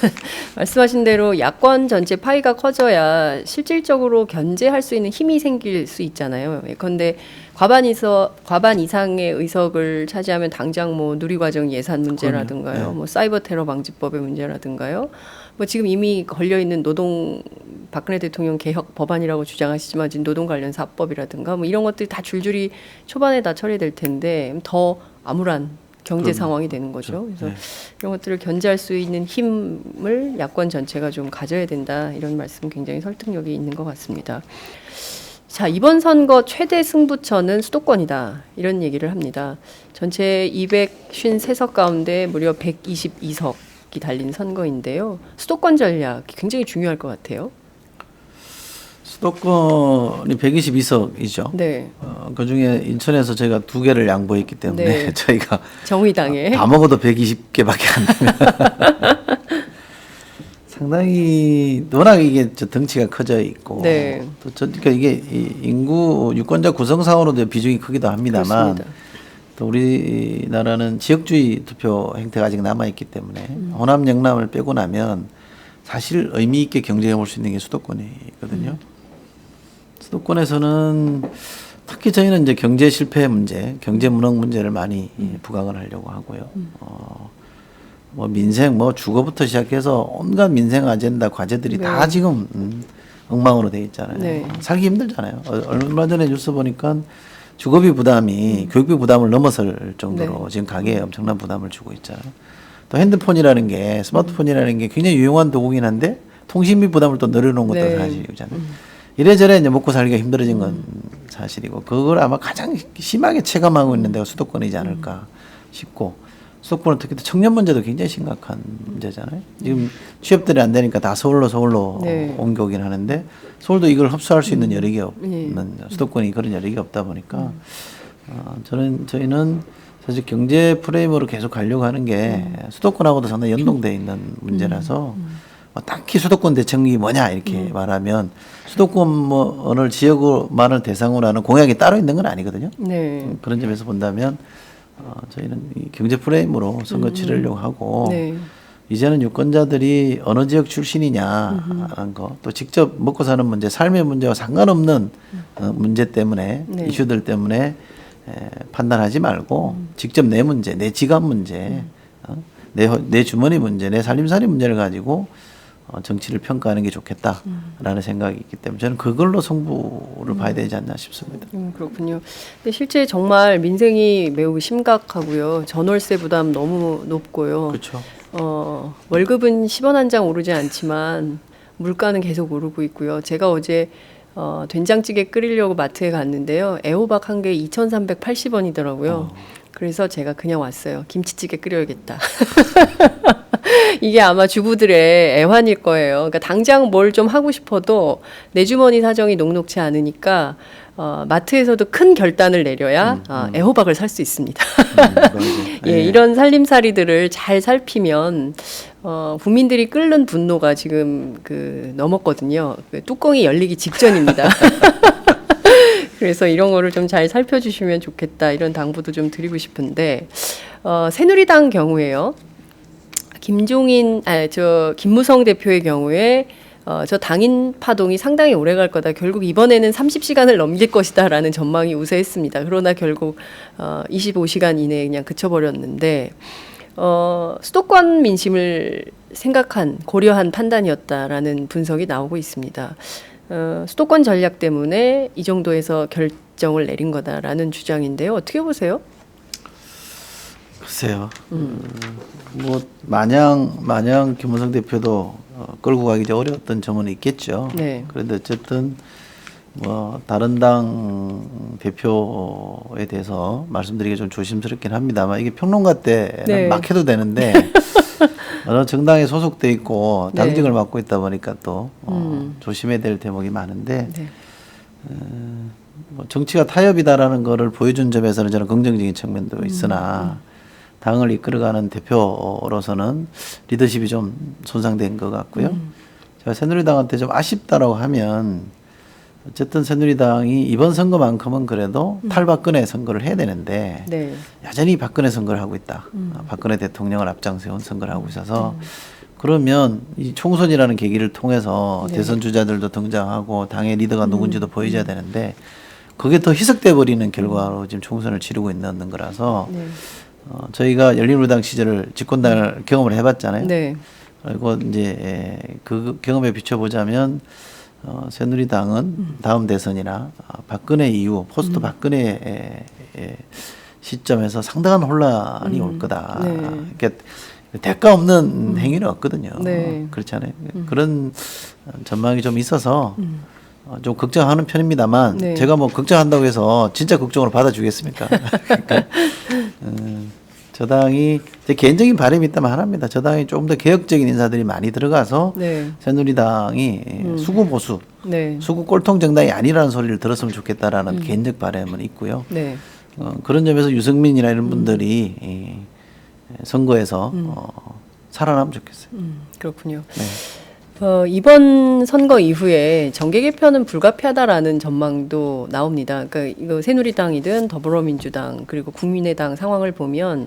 말씀하신 대로 야권 전체 파이가 커져야 실질적으로 견제할 수 있는 힘이 생길 수 있잖아요. 예컨대 과반 이상의 의석을 차지하면 당장 뭐 누리과정 예산 문제라든가요, 네. 뭐 사이버 테러 방지법의 문제라든가요, 뭐 지금 이미 걸려 있는 노동 박근혜 대통령 개혁 법안이라고 주장하시지만 지금 노동 관련 사법이라든가 뭐 이런 것들이 다 줄줄이 초반에 다 처리될 텐데 더 암울한 경제 상황이 되는 거죠. 그래서 네. 이런 것들을 견제할 수 있는 힘을 야권 전체가 좀 가져야 된다. 이런 말씀 굉장히 설득력이 있는 것 같습니다. 자, 이번 선거 최대 승부처는 수도권이다. 이런 얘기를 합니다. 전체 253석 가운데 무려 122석이 달린 선거인데요. 수도권 전략 굉장히 중요할 것 같아요. 수도권이 122석이죠. 네. 그 중에 인천에서 저희가 2개를 양보했기 때문에 네. 저희가 정의당에 다 먹어도 120개밖에 안 됩니다. 상당히 워낙 이게 덩치가 커져 있고 네. 또 그러니까 이게 인구 유권자 구성상으로도 비중이 크기도 합니다만 그렇습니다. 또 우리나라는 지역주의 투표 행태가 아직 남아 있기 때문에 호남 영남을 빼고 나면 사실 의미 있게 경쟁해 볼 수 있는 게 수도권이거든요. 수도권에서는 특히 저희는 이제 경제 실패 문제, 경제 무능 문제를 많이 부각을 하려고 하고요. 뭐 민생, 뭐 주거부터 시작해서 온갖 민생 아젠다 과제들이 네. 다 지금 엉망으로 돼 있잖아요. 네. 살기 힘들잖아요. 얼마 전에 뉴스 보니까 주거비 부담이 교육비 부담을 넘어설 정도로 네. 지금 가계에 엄청난 부담을 주고 있잖아요. 또 핸드폰이라는 게 스마트폰이라는 게 굉장히 유용한 도구긴 한데 통신비 부담을 또 늘려놓은 것도 네. 사실이잖아요. 이래저래 이제 먹고 살기가 힘들어진 건 사실이고 그걸 아마 가장 심하게 체감하고 있는 데가 수도권이지 않을까 싶고 수도권은 특히 또 청년 문제도 굉장히 심각한 문제잖아요. 지금 취업들이 안 되니까 다 서울로 네. 옮겨오긴 하는데 서울도 이걸 흡수할 수 있는 여력이 없는 수도권이 그런 여력이 없다 보니까 저희는 사실 경제 프레임으로 계속 가려고 하는 게 수도권하고도 상당히 연동되어 있는 문제라서 뭐 딱히 수도권 대책이 뭐냐 이렇게 말하면 수도권을 지역만을 대상으로 하는 공약이 따로 있는 건 아니거든요. 네. 그런 점에서 본다면 저희는 이 경제 프레임으로 선거 치르려고 하고 네. 이제는 유권자들이 어느 지역 출신이냐 하는 거 또 직접 먹고 사는 문제, 삶의 문제와 상관없는 문제 때문에 네. 이슈들 때문에 판단하지 말고 직접 내 문제, 내 지갑 문제, 내 주머니 문제, 내 살림살이 문제를 가지고 정치를 평가하는 게 좋겠다라는 생각이 있기 때문에 저는 그걸로 승부를 봐야 되지 않나 싶습니다. 그렇군요. 근데 실제 정말 민생이 매우 심각하고요. 전월세 부담 너무 높고요. 그렇죠. 월급은 10원 한 장 오르지 않지만 물가는 계속 오르고 있고요. 제가 어제 된장찌개 끓이려고 마트에 갔는데요. 애호박 한 개에 2,380원이더라고요. 그래서 제가 그냥 왔어요. 김치찌개 끓여야겠다. 이게 아마 주부들의 애환일 거예요. 그러니까 당장 뭘 좀 하고 싶어도 내 주머니 사정이 녹록치 않으니까 마트에서도 큰 결단을 내려야 애호박을 살 수 있습니다. 예, 이런 살림살이들을 잘 살피면 국민들이 끓는 분노가 지금 넘었거든요. 뚜껑이 열리기 직전입니다. 그래서 이런 거를 좀 잘 살펴주시면 좋겠다 이런 당부도 좀 드리고 싶은데 새누리당 경우에요. 김무성 대표의 경우에 저 당인 파동이 상당히 오래 갈 거다. 결국 이번에는 30시간을 넘길 것이다라는 전망이 우세했습니다. 그러나 결국 25시간 이내에 그냥 그쳐버렸는데 수도권 민심을 고려한 판단이었다라는 분석이 나오고 있습니다. 수도권 전략 때문에 이 정도에서 결정을 내린 거다라는 주장인데요. 어떻게 보세요? 글쎄요. 뭐 마냥 김무성 대표도 끌고 가기 좀 어려웠던 점은 있겠죠. 네. 그런데 어쨌든 뭐 다른 당 대표에 대해서 말씀드리기 좀 조심스럽긴 합니다만 이게 평론가 때는 네. 막 해도 되는데 어느 정당에 소속돼 있고 당직을 맡고 있다 보니까 또 조심해야 될 대목이 많은데 네. 뭐 정치가 타협이다라는 거를 보여준 점에서는 저는 긍정적인 측면도 있으나 당을 이끌어가는 대표로서는 리더십이 좀 손상된 것 같고요. 제가 새누리당한테 좀 아쉽다라고 하면 어쨌든 새누리당이 이번 선거만큼은 그래도 탈박근혜 선거를 해야 되는데 네. 여전히 박근혜 선거를 하고 있다. 박근혜 대통령을 앞장세운 선거를 하고 있어서 그러면 이 총선이라는 계기를 통해서 네. 대선 주자들도 등장하고 당의 리더가 누군지도 보여줘야 되는데 그게 더 희석돼 버리는 결과로 지금 총선을 치르고 있는 거라서 네. 저희가 열린우리당 시절을 집권당을 경험을 해봤잖아요. 네. 그리고 이제 그 경험에 비춰보자면 새누리당은 다음 대선이나 박근혜 이후 포스트 박근혜 시점에서 상당한 혼란이 올 거다. 네. 그러니까 대가 없는 행위는 없거든요. 네. 그렇잖아요. 그런 전망이 좀 있어서 좀 걱정하는 편입니다만 네. 제가 뭐 걱정한다고 해서 진짜 걱정으로 받아주겠습니까? 그러니까 저당이 제 개인적인 바람이 있다면 하나입니다. 저당이 조금 더 개혁적인 인사들이 많이 들어가서 네. 새누리당이 수구 보수, 네. 수구 꼴통 정당이 아니라는 소리를 들었으면 좋겠다라는 개인적 바람은 있고요. 네. 그런 점에서 유승민이나 이런 분들이 이 선거에서 살아나면 좋겠어요. 그렇군요. 네. 이번 선거 이후에 정계 개편은 불가피하다라는 전망도 나옵니다. 그러니까 이거 새누리당이든 더불어민주당 그리고 국민의당 상황을 보면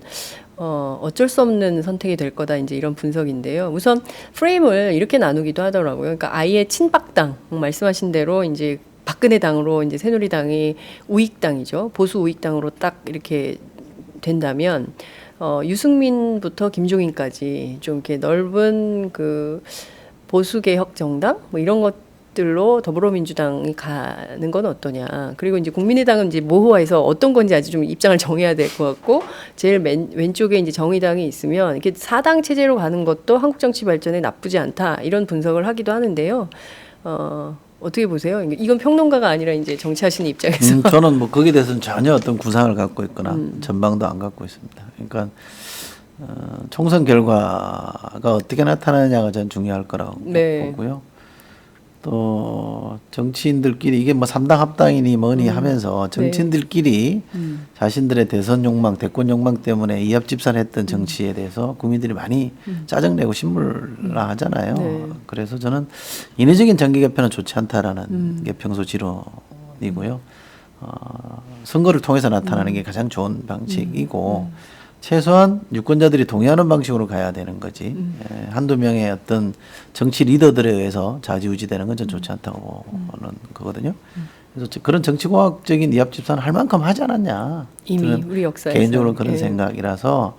어쩔 수 없는 선택이 될 거다 이제 이런 분석인데요. 우선 프레임을 이렇게 나누기도 하더라고요. 그러니까 아예 친박당 말씀하신 대로 이제 박근혜 당으로 이제 새누리당이 우익당이죠. 보수 우익당으로 딱 이렇게 된다면 유승민부터 김종인까지 좀 이렇게 넓은 그 보수개혁 정당 뭐 이런 것들로 더불어민주당이 가는 건 어떠냐. 그리고 이제 국민의당은 이제 모호해서 어떤 건지 아직 좀 입장을 정해야 될 것 같고 제일 왼쪽에 이제 정의당이 있으면 이렇게 사당 체제로 가는 것도 한국 정치 발전에 나쁘지 않다 이런 분석을 하기도 하는데요. 어떻게 보세요? 이건 평론가가 아니라 이제 정치하시는 입장에서. 저는 뭐 거기에 대해서는 전혀 어떤 구상을 갖고 있거나 전망도 안 갖고 있습니다. 그러니까 총선 결과가 어떻게 나타나느냐가 전 중요할 거라고 네. 보고요. 또 정치인들끼리 이게 뭐 3당 합당이니 뭐니 하면서 정치인들끼리 자신들의 대선 욕망, 대권 욕망 때문에 이합집산했던 정치에 대해서 국민들이 많이 짜증내고 신물나하잖아요. 네. 그래서 저는 인위적인 정계 개편은 좋지 않다라는 게 평소 지론이고요. 선거를 통해서 나타나는 게 가장 좋은 방식이고 최소한 유권자들이 동의하는 방식으로 가야 되는 거지. 한두 명의 어떤 정치 리더들에 의해서 좌지우지되는 건 전 좋지 않다고 보는 거거든요. 그래서 그런 정치공학적인 이합집산 할 만큼 하지 않았냐. 이미 우리 역사에서. 개인적으로 그런 생각이라서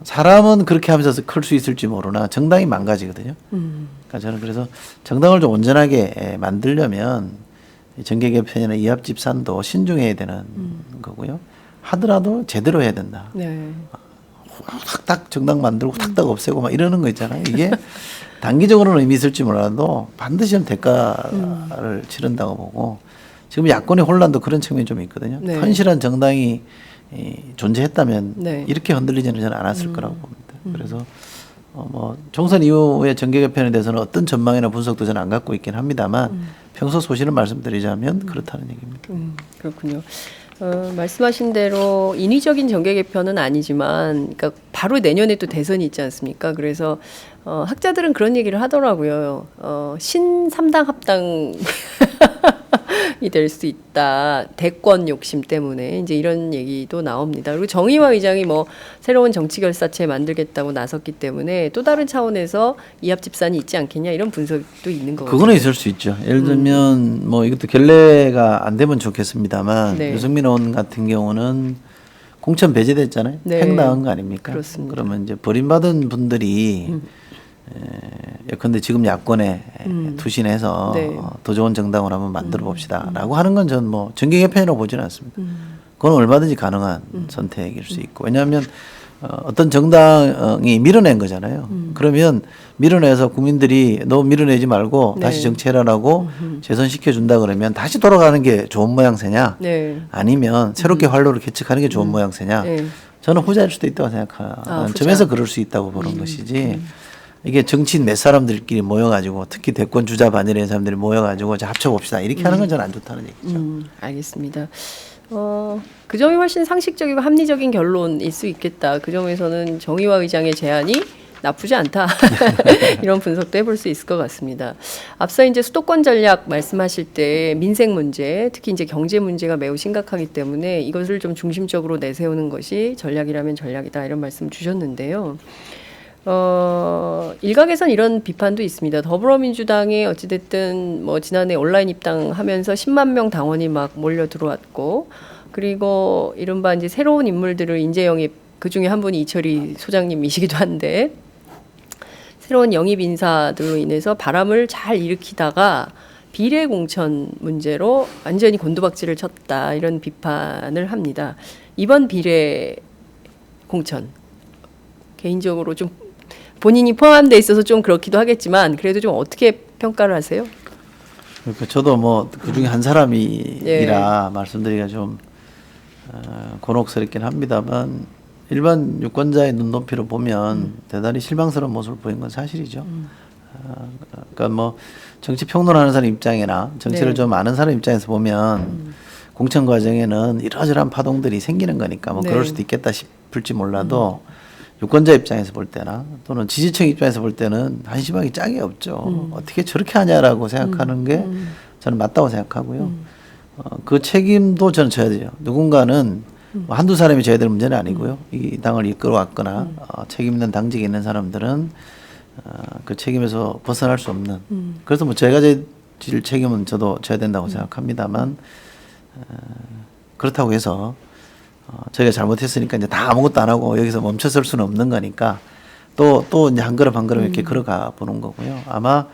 사람은 그렇게 하면서 클 수 있을지 모르나 정당이 망가지거든요. 그러니까 저는 그래서 정당을 좀 온전하게 만들려면 정계 개편이나 이합집산도 신중해야 되는 거고요. 하더라도 제대로 해야 된다. 네. 탁탁 정당 만들고 탁탁 없애고 막 이러는 거 있잖아요. 이게 단기적으로는 의미 있을지 몰라도 반드시 대가를 치른다고 보고 지금 야권의 혼란도 그런 측면이 좀 있거든요. 네. 헌실한 정당이 존재했다면 네. 이렇게 흔들리지는 저는 않았을 거라고 봅니다. 그래서 뭐 총선 이후의 정계 개편에 대해서는 어떤 전망이나 분석도 저는 안 갖고 있긴 합니다만 평소 소신을 말씀드리자면 그렇다는 얘기입니다. 그렇군요. 말씀하신 대로 인위적인 정계 개편은 아니지만, 그러니까 바로 내년에 또 대선이 있지 않습니까? 그래서 학자들은 그런 얘기를 하더라고요. 신 3당 합당이 될 수 있다. 대권 욕심 때문에 이제 이런 얘기도 나옵니다. 그리고 정의화 의장이 뭐 새로운 정치결사체 만들겠다고 나섰기 때문에 또 다른 차원에서 이합집산이 있지 않겠냐 이런 분석도 있는 거거든요. 그거는 있을 수 있죠. 예를 들면 뭐 이것도 결례가 안 되면 좋겠습니다만 네. 유승민 의원 같은 경우는 공천 배제됐잖아요. 네. 팽당한 거 아닙니까? 그렇습니다. 그러면 이제 버림받은 분들이 예컨대 지금 야권에 투신해서 네. 더 좋은 정당을 한번 만들어 봅시다라고 하는 건 전 뭐 정계 개편이라고 보지는 않습니다. 그건 얼마든지 가능한 선택일 수 있고 왜냐하면 어떤 정당이 밀어낸 거잖아요. 그러면 밀어내서 국민들이 너 밀어내지 말고 네. 다시 정치해라라고 재선시켜 준다 그러면 다시 돌아가는 게 좋은 모양새냐 네. 아니면 새롭게 활로를 개척하는 게 좋은 모양새냐 네. 저는 후자일 수도 있다고 생각하는 후자. 점에서 그럴 수 있다고 보는 것이지 이게 정치인 몇 사람들끼리 모여가지고 특히 대권 주자 반열의 사람들이 모여가지고 자 합쳐봅시다 이렇게 하는 건 저는 안 좋다는 얘기죠. 알겠습니다. 그 점이 훨씬 상식적이고 합리적인 결론일 수 있겠다. 그 점에서는 정의화 의장의 제안이 나쁘지 않다. 이런 분석도 해볼 수 있을 것 같습니다. 앞서 이제 수도권 전략 말씀하실 때 민생 문제, 특히 이제 경제 문제가 매우 심각하기 때문에 이것을 좀 중심적으로 내세우는 것이 전략이라면 전략이다 이런 말씀 주셨는데요. 일각에선 이런 비판도 있습니다. 더불어민주당이 어찌됐든 뭐 지난해 온라인 입당하면서 10만 명 당원이 막 몰려 들어왔고, 그리고 이른바 이제 새로운 인물들을 인재 영입, 그 중에 한 분이 이철희 소장님이시기도 한데, 새로운 영입 인사들로 인해서 바람을 잘 일으키다가 비례 공천 문제로 완전히 곤두박질을 쳤다 이런 비판을 합니다. 이번 비례 공천 개인적으로 좀 본인이 포함돼 있어서 좀 그렇기도 하겠지만 그래도 좀 어떻게 평가를 하세요? 그러니까 저도 뭐 그 중에 한 사람이라 말씀드리기가 좀 곤혹스럽긴 합니다만 일반 유권자의 눈높이로 보면 대단히 실망스러운 모습을 보인 건 사실이죠. 그러니까 뭐 정치 평론하는 사람 입장이나 정치를 좀 아는 사람 입장에서 보면 공천 과정에는 이러저러한 파동들이 생기는 거니까 뭐 그럴 수도 있겠다 싶을지 몰라도 유권자 입장에서 볼 때나 또는 지지층 입장에서 볼 때는 한심하기 짝이 없죠. 어떻게 저렇게 하냐라고 생각하는 게 저는 맞다고 생각하고요. 그 책임도 저는 져야 돼요. 누군가는 뭐 한두 사람이 져야 될 문제는 아니고요. 이 당을 이끌어왔거나 책임 있는 당직에 있는 사람들은 그 책임에서 벗어날 수 없는. 그래서 뭐 제가 질 책임은 저도 져야 된다고 생각합니다만 그렇다고 해서 저희가 잘못했으니까 이제 다 아무것도 안 하고 여기서 멈춰설 수는 없는 거니까 또 이제 한 걸음 한 걸음 이렇게 걸어가 보는 거고요. 아마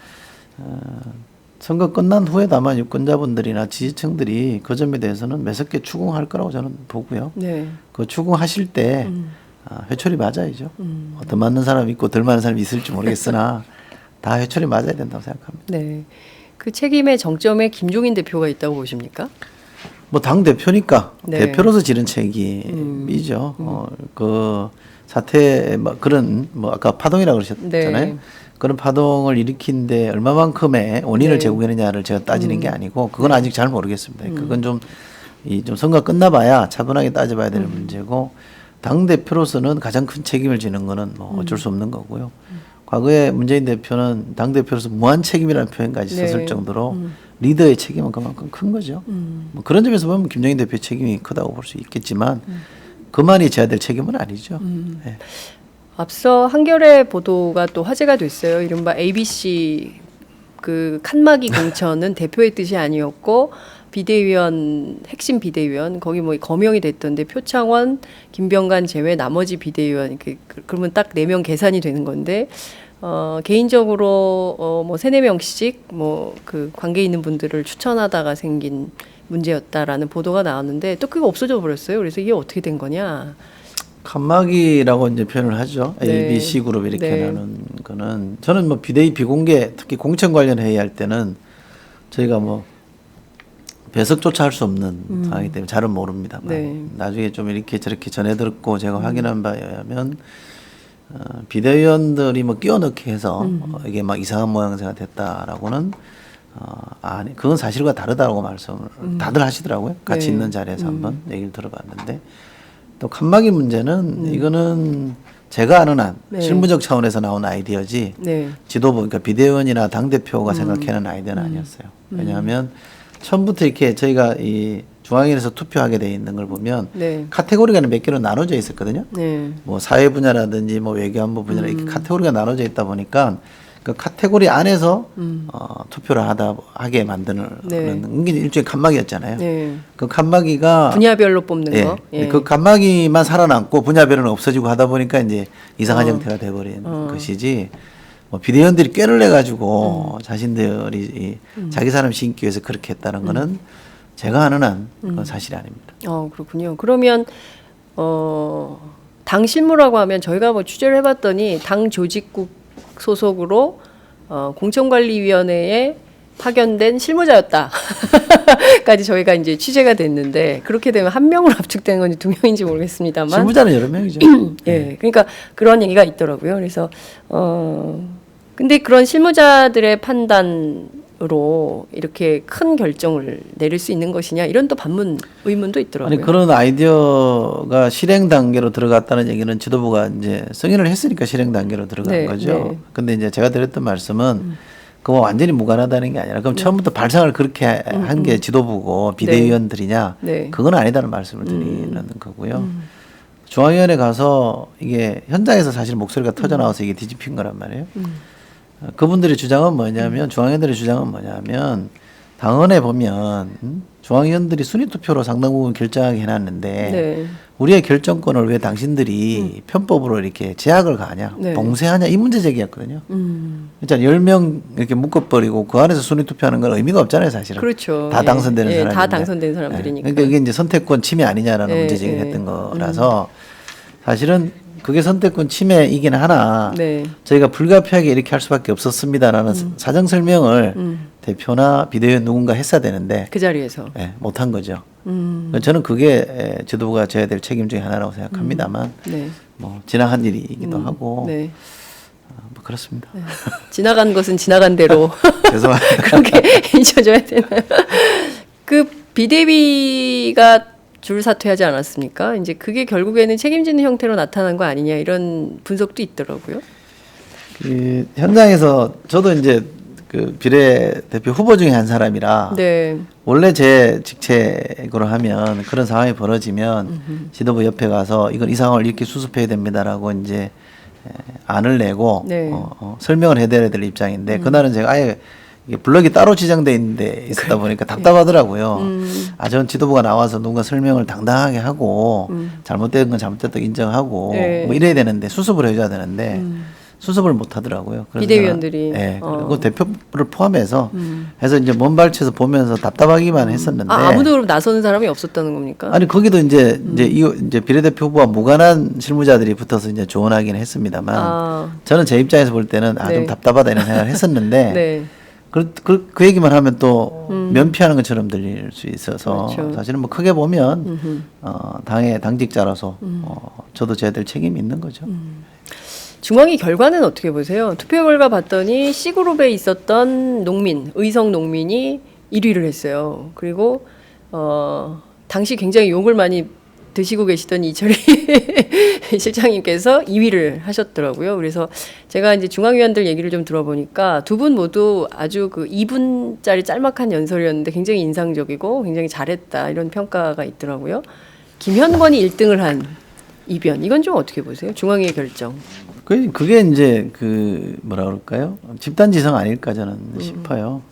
선거 끝난 후에도 아마 유권자분들이나 지지층들이 그 점에 대해서는 매섭게 추궁할 거라고 저는 보고요. 네. 그 추궁하실 때 회초리 맞아야죠. 더 맞는 사람이 있고 덜 맞는 사람이 있을지 모르겠으나 다 회초리 맞아야 된다고 생각합니다. 네. 그 책임의 정점에 김종인 대표가 있다고 보십니까? 뭐 당 대표니까 대표로서 지른 책임이죠. 그 사태 뭐 그런 뭐 아까 파동이라고 그러셨잖아요. 그런 파동을 일으킨데 얼마만큼의 원인을 제공했느냐를 제가 따지는 게 아니고 그건 아직 잘 모르겠습니다. 그건 좀 선거 끝나봐야 차분하게 따져봐야 될 문제고 당 대표로서는 가장 큰 책임을 지는 거는 뭐 어쩔 수 없는 거고요. 과거에 문재인 대표는 당 대표로서 무한 책임이라는 표현까지 썼을 정도로 리더의 책임은 그만큼 큰 거죠. 뭐 그런 점에서 보면 김정인 대표의 책임이 크다고 볼 수 있겠지만 그만이 져야 될 책임은 아니죠. 네. 앞서 한겨레 보도가 또 화제가 됐어요. 이른바 ABC 그 칸막이 공천은 대표의 뜻이 아니었고 비대위원 핵심 비대위원 거기 뭐 거명이 됐던데 표창원, 김병관 제외 나머지 비대위원 그러면 딱 4명 계산이 되는 건데 개인적으로 뭐 3-4명씩 뭐 그 관계 있는 분들을 추천하다가 생긴 문제였다라는 보도가 나왔는데 또 그게 없어져 버렸어요. 그래서 이게 어떻게 된 거냐? 칸막이라고 이제 표현을 하죠. A, B, C 그룹 이렇게 나눈 거는 저는 뭐 비대위 비공개 특히 공천 관련 회의 할 때는 저희가 뭐 배석조차 할 수 없는 상황이기 때문에 잘은 모릅니다만 나중에 좀 이렇게 저렇게 전해 들었고 제가 확인한 바에 의하면 비대위원들이 뭐 끼워넣기 해서 이게 막 이상한 모양새가 됐다라고는 아니 그건 사실과 다르다고 말씀을 다들 하시더라고요. 같이 있는 자리에서 한번 얘기를 들어봤는데 또 칸막이 문제는 이거는 제가 아는 한 실무적 차원에서 나온 아이디어지 지도부 그러니까 비대위원이나 당 대표가 생각해낸 아이디어는 아니었어요. 왜냐하면 처음부터 이렇게 저희가 이 중앙위에서 투표하게 돼 있는 걸 보면 카테고리가 몇 개로 나눠져 있었거든요. 뭐 사회 분야라든지 뭐 외교안보 분야라 이렇게 카테고리가 나눠져 있다 보니까 그 카테고리 안에서 투표를 하게 만드는 게 일종의 칸막이였잖아요. 그 칸막이가 분야별로 뽑는 거. 그 칸막이만 살아남고 분야별은 없어지고 하다 보니까 이제 이상한 형태가 돼버린 것이지. 뭐 비대위원들이 꾀를 내 가지고 자신들이 자기 사람 심기 위해서 그렇게 했다는 거는 제가 아는 한 그건 사실이 아닙니다. 그렇군요. 그러면 당 실무라고 하면 저희가 뭐 취재를 해봤더니 당 조직국 소속으로 공천관리위원회에 파견된 실무자였다까지 저희가 이제 취재가 됐는데 그렇게 되면 한 명으로 압축되는 건지 2명인지 모르겠습니다만 실무자는 여러 명이죠. 그러니까 그런 얘기가 있더라고요. 그래서 근데 그런 실무자들의 판단 로 이렇게 큰 결정을 내릴 수 있는 것이냐 이런 또 의문도 있더라고요. 아니 그런 아이디어가 실행 단계로 들어갔다는 얘기는 지도부가 이제 승인을 했으니까 실행 단계로 들어간 네, 거죠. 네. 근데 이제 제가 드렸던 말씀은 그거 완전히 무관하다는 게 아니라 그럼 처음부터 발상을 그렇게 한 게 지도부고 비대위원들이냐 네. 그건 아니다는 말씀을 드리는 거고요. 중앙위원회 가서 이게 현장에서 사실 목소리가 터져 나와서 이게 뒤집힌 거란 말이에요. 그분들의 주장은 뭐냐면 중앙위원들의 주장은 뭐냐면 당원에 보면 중앙위원들이 순위투표로 상당 부분 결정하게 해놨는데 네. 우리의 결정권을 왜 당신들이 편법으로 이렇게 제약을 가하냐 네. 봉쇄하냐 이 문제 제기였거든요. 그러니까 10명 이렇게 묶어버리고 그 안에서 순위투표하는 건 의미가 없잖아요 사실은. 그렇죠. 다 당선되는 사람인데. 다 당선된 사람들이니까. 그러니까 이게 이제 선택권 침해 아니냐라는 문제 제기를 했던 거라서 사실은 그게 선택권 침해이긴 하나 네. 저희가 불가피하게 이렇게 할 수밖에 없었습니다라는 사정 설명을 대표나 비대위원 누군가 했어야 되는데 그 자리에서 못한 거죠. 저는 그게 지도부가 져야 될 책임 중에 하나라고 생각합니다만 네. 뭐 지나간 일이기도 하고 네. 뭐 그렇습니다. 네. 지나간 것은 지나간 대로 죄송합니다. 그렇게 잊혀져야 되나요? 그 비대위가 줄 사퇴하지 않았습니까? 이제 그게 결국에는 책임지는 형태로 나타난 거 아니냐 이런 분석도 있더라고요. 그 현장에서 저도 이제 그 비례대표 후보 중에 한 사람이라 네. 원래 제 직책으로 하면 그런 상황이 벌어지면 지도부 옆에 가서 이건 이 상황을 이렇게 수습해야 됩니다라고 이제 안을 내고 네. 설명을 해드려야 될 입장인데 그날은 제가 아예 이게 블럭이 따로 지정돼 있는데 있었다 보니까 답답하더라고요. 전 지도부가 나와서 누군가 설명을 당당하게 하고 잘못된 건 잘못됐다고 인정하고 네. 뭐 이래야 되는데 수습을 해줘야 되는데 수습을 못 하더라고요. 그래서 비대위원들이. 그리고 대표를 포함해서 해서 이제 먼 발치에서 보면서 답답하기만 했었는데 아무도 그럼 나서는 사람이 없었다는 겁니까? 아니 거기도 이제 비례대표 후보와 무관한 실무자들이 붙어서 이제 조언하긴 했습니다만 저는 제 입장에서 볼 때는 좀 네. 답답하다 이런 생각을 했었는데 네. 그 얘기만 하면 또 면피하는 것처럼 들릴 수 있어서 그렇죠. 사실은 뭐 크게 보면 당의 당직자라서 저도 져야 될 책임이 있는 거죠. 중앙위 결과는 어떻게 보세요? 투표 결과 봤더니 C그룹에 있었던 의성 농민이 1위를 했어요. 그리고 당시 굉장히 욕을 많이 드시고 계시던 이철희 실장님께서 2위를 하셨더라고요. 그래서 제가 이제 중앙위원들 얘기를 좀 들어보니까 두 분 모두 아주 그 2분짜리 짤막한 연설이었는데 굉장히 인상적이고 굉장히 잘했다 이런 평가가 있더라고요. 김현권이 1등을 한 이변 이건 좀 어떻게 보세요? 중앙위의 결정. 그게 이제 그 뭐라 그럴까요? 집단지성 아닐까 저는 싶어요.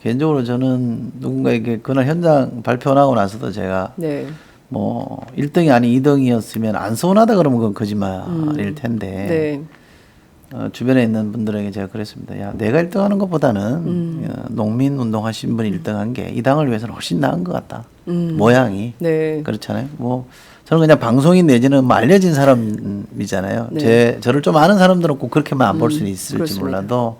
개인적으로 저는 누군가에게 그날 현장 발표하고 나서도 제가 네. 뭐 1등이 아닌 2등이었으면 안 서운하다 그러면 그건 거짓말일 텐데 주변에 있는 분들에게 제가 그랬습니다. 야, 내가 1등하는 것보다는 농민 운동하신 분이 1등한 게 이 당을 위해서는 훨씬 나은 것 같다. 모양이 네. 그렇잖아요. 뭐 저는 그냥 방송인 내지는 뭐 알려진 사람이잖아요. 네. 저를 좀 아는 사람들은 꼭 그렇게만 안 볼 수는 있을지 그렇습니다. 몰라도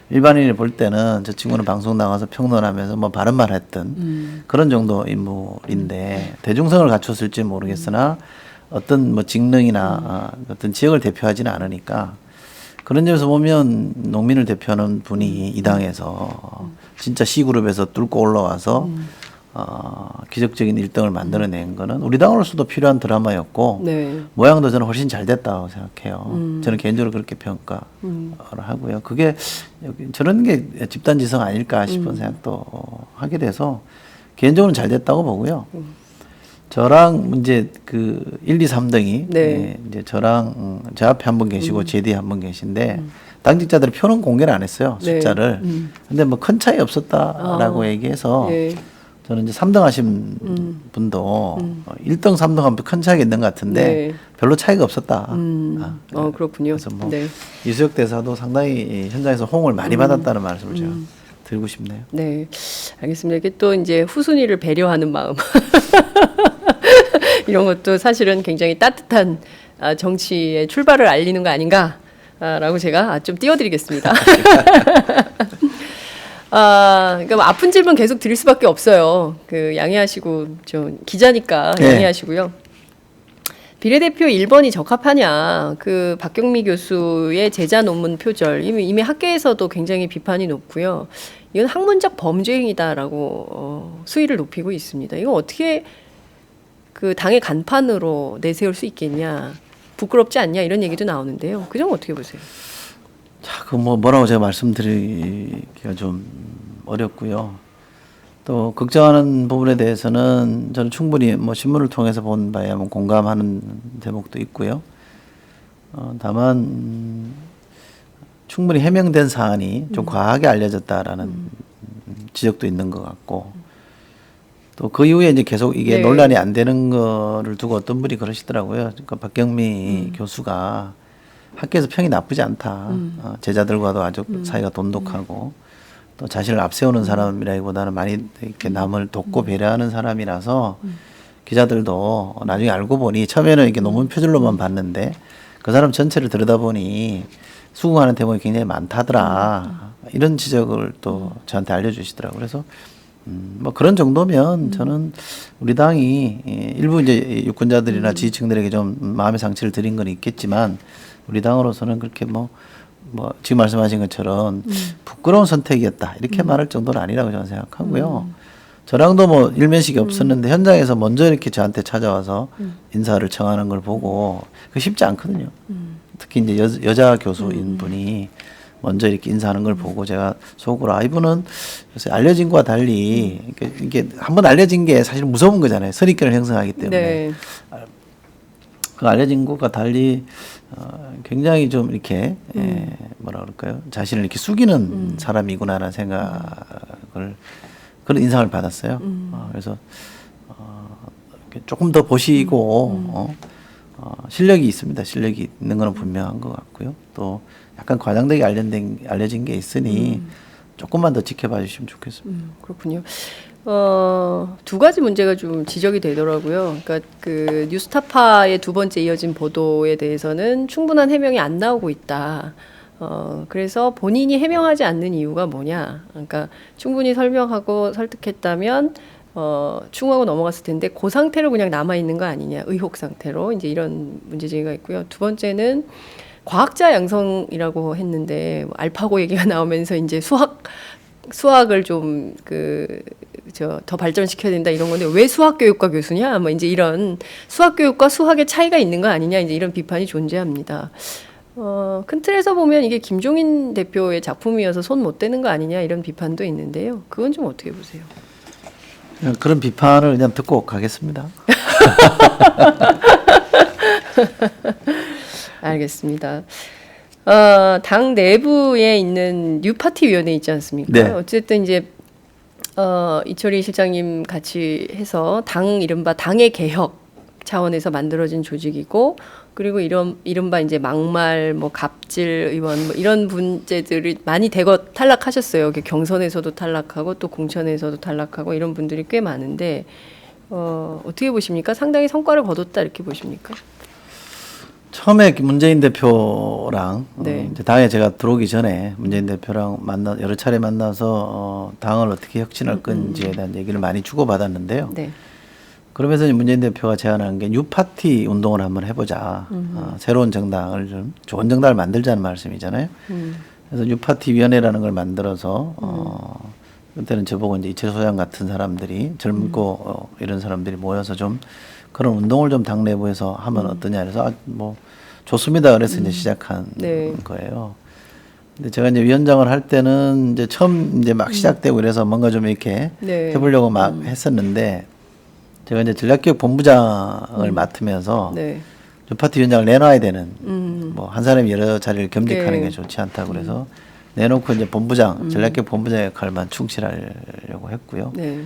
일반인이 볼 때는 저 친구는 방송 나가서 평론하면서 뭐 바른 말 했던 그런 정도 인물인데 대중성을 갖췄을지 모르겠으나 어떤 뭐 직능이나 어떤 지역을 대표하지는 않으니까 그런 점에서 보면 농민을 대표하는 분이 이 당에서 진짜 C그룹에서 뚫고 올라와서 기적적인 1등을 만들어낸 거는 우리 당으로서도 필요한 드라마였고 네. 모양도 저는 훨씬 잘 됐다고 생각해요. 저는 개인적으로 그렇게 평가를 하고요. 그게 저런 게 집단지성 아닐까 싶은 생각도 하게 돼서 개인적으로는 잘 됐다고 보고요. 저랑 이제 그 1, 2, 3등이 네. 이제 저랑 제 앞에 한 분 계시고 제 뒤에 한 분 계신데 당직자들이 표는 공개를 안 했어요. 네. 숫자를. 근데 뭐 큰 차이 없었다라고 얘기해서 네. 저는 이제 3등 하신 분도 1등, 3등 하면 큰 차이가 있는 것 같은데 네. 별로 차이가 없었다. 그렇군요. 그래서 뭐 네. 이수혁 대사도 상당히 현장에서 호응을 많이 받았다는 말씀을 제가 드리고 싶네요. 네, 알겠습니다. 이게 또 이제 후순위를 배려하는 마음 이런 것도 사실은 굉장히 따뜻한 정치의 출발을 알리는 거 아닌가라고 제가 좀 띄워드리겠습니다. 그러니까 뭐 아픈 질문 계속 드릴 수밖에 없어요. 그 양해하시고 좀 기자니까 네. 양해하시고요. 비례대표 1번이 적합하냐. 그 박경미 교수의 제자 논문 표절 이미 학계에서도 굉장히 비판이 높고요. 이건 학문적 범죄 행위다라고 수위를 높이고 있습니다. 이거 어떻게 그 당의 간판으로 내세울 수 있겠냐. 부끄럽지 않냐 이런 얘기도 나오는데요. 그 점 어떻게 보세요? 자, 그 뭐라고 제가 말씀드리기가 좀 어렵고요. 또 걱정하는 부분에 대해서는 저는 충분히 뭐 신문을 통해서 본 바에 뭐 공감하는 대목도 있고요. 다만 충분히 해명된 사안이 좀 과하게 알려졌다라는 지적도 있는 것 같고, 또 그 이후에 이제 계속 이게 네. 논란이 안 되는 거를 두고 어떤 분이 그러시더라고요. 그러니까 박경미 교수가 학교에서 평이 나쁘지 않다. 제자들과도 아주 사이가 돈독하고 또 자신을 앞세우는 사람이라기보다는 많이 이렇게 남을 돕고 배려하는 사람이라서 기자들도 나중에 알고 보니 처음에는 이렇게 논문 표절로만 봤는데 그 사람 전체를 들여다보니 수긍하는 대목이 굉장히 많다더라. 이런 지적을 또 저한테 알려주시더라고요. 그래서 뭐 그런 정도면 저는 우리 당이 일부 이제 유권자들이나 지지층들에게 좀 마음의 상처를 드린 건 있겠지만 우리 당으로서는 그렇게 뭐 지금 말씀하신 것처럼 부끄러운 선택이었다 이렇게 말할 정도는 아니라고 저는 생각하고요. 저랑도 뭐 일면식이 없었는데 현장에서 먼저 이렇게 저한테 찾아와서 인사를 청하는 걸 보고 그 쉽지 않거든요. 특히 이제 여자 교수인 분이 먼저 이렇게 인사하는 걸 보고 제가 속으로 이분은 요새 알려진 것과 달리 이게 한번 알려진 게 사실 무서운 거잖아요. 선입견을 형성하기 때문에. 네. 그 알려진 것과 달리 굉장히 좀 이렇게 뭐라 그럴까요? 자신을 이렇게 숙이는 사람이구나라는 생각을 그런 인상을 받았어요. 그래서 이렇게 조금 더 보시고 실력이 있습니다. 실력이 있는 거는 분명한 것 같고요. 또 약간 과장되게 알려진 게 있으니 조금만 더 지켜봐 주시면 좋겠습니다. 그렇군요. 두 가지 문제가 좀 지적이 되더라고요. 그러니까 그 뉴스타파의 두 번째 이어진 보도에 대해서는 충분한 해명이 안 나오고 있다. 그래서 본인이 해명하지 않는 이유가 뭐냐. 그러니까 충분히 설명하고 설득했다면 추궁하고 넘어갔을 텐데 그 상태로 그냥 남아 있는 거 아니냐. 의혹 상태로 이제 이런 문제제기가 있고요. 두 번째는 과학자 양성이라고 했는데 뭐 알파고 얘기가 나오면서 이제 수학을 좀 더 발전시켜야 된다 이런 건데 왜 수학교육과 교수냐? 뭐 이제 이런 수학교육과 수학의 차이가 있는 거 아니냐? 이제 이런 비판이 존재합니다. 큰 틀에서 보면 이게 김종인 대표의 작품이어서 손 못 대는 거 아니냐 이런 비판도 있는데요. 그건 좀 어떻게 보세요? 그런 비판을 그냥 듣고 가겠습니다. 알겠습니다. 당 내부에 있는 뉴파티 위원회 있지 않습니까? 네. 어쨌든 이제 이철희 실장님 같이 해서 이른바 당의 개혁 차원에서 만들어진 조직이고 그리고 이른바 이제 막말, 뭐 갑질 의원 뭐 이런 문제들이 많이 대거 탈락하셨어요. 경선에서도 탈락하고 또 공천에서도 탈락하고 이런 분들이 꽤 많은데 어떻게 보십니까? 상당히 성과를 거뒀다 이렇게 보십니까? 처음에 문재인 대표랑 네. 이제 당에 제가 들어오기 전에 문재인 대표랑 여러 차례 만나서 당을 어떻게 혁신할 건지에 대한 얘기를 많이 주고받았는데요. 네. 그러면서 이제 문재인 대표가 제안한 게 뉴파티 운동을 한번 해보자. 새로운 정당을 좀 좋은 정당을 만들자는 말씀이잖아요. 그래서 뉴파티 위원회라는 걸 만들어서 그때는 저보고 이제 이철 소장 같은 사람들이 젊고 이런 사람들이 모여서 좀 그런 운동을 좀 당 내부에서 하면 어떠냐 그래서 뭐 좋습니다. 그래서 이제 시작한 네. 거예요. 근데 제가 이제 위원장을 할 때는 이제 처음 이제 막 시작되고 그래서 뭔가 좀 이렇게 네. 해보려고 막 했었는데 제가 이제 전략기획 본부장을 맡으면서 네. 뉴파티 위원장을 내놔야 되는 뭐 한 사람이 여러 자리를 겸직하는 네. 게 좋지 않다고 그래서 내놓고 이제 본부장 전략기획 본부장 역할만 충실하려고 했고요. 네.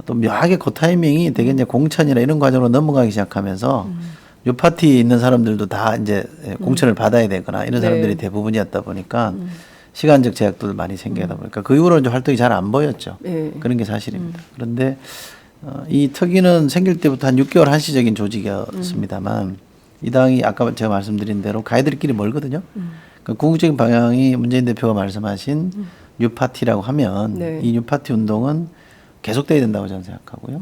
또 묘하게 그 타이밍이 되게 이제 공천이나 이런 과정으로 넘어가기 시작하면서 뉴파티 있는 사람들도 다 이제 공천을 받아야 되거나 이런 사람들이 네. 대부분이었다 보니까 시간적 제약도 많이 생기다 보니까 그 이후로 이제 활동이 잘 안 보였죠. 네. 그런 게 사실입니다. 그런데 이 특위는 생길 때부터 한 6개월 한시적인 조직이었습니다만 이 당이 아까 제가 말씀드린 대로 가이드들끼리 멀거든요. 그 궁극적인 방향이 문재인 대표가 말씀하신 뉴파티라고 하면 네. 이 뉴파티 운동은 계속돼야 된다고 저는 생각하고요.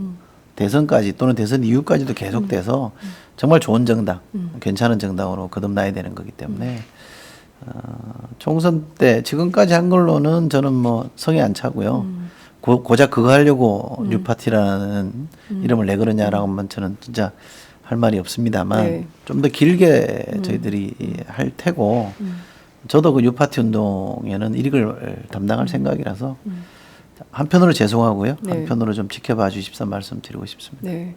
대선까지 또는 대선 이후까지도 계속돼서 정말 좋은 정당, 괜찮은 정당으로 거듭나야 되는 거기 때문에 총선 때 지금까지 한 걸로는 저는 뭐 성에 안 차고요. 고작 그거 하려고 뉴파티라는 이름을 내 그러냐라고 하면 저는 진짜 할 말이 없습니다만 네. 좀 더 길게 저희들이 할 테고 저도 그 뉴파티 운동에는 일익을 담당할 생각이라서 한편으로 죄송하고요. 네. 한편으로 좀 지켜봐 주십사 말씀드리고 싶습니다. 네.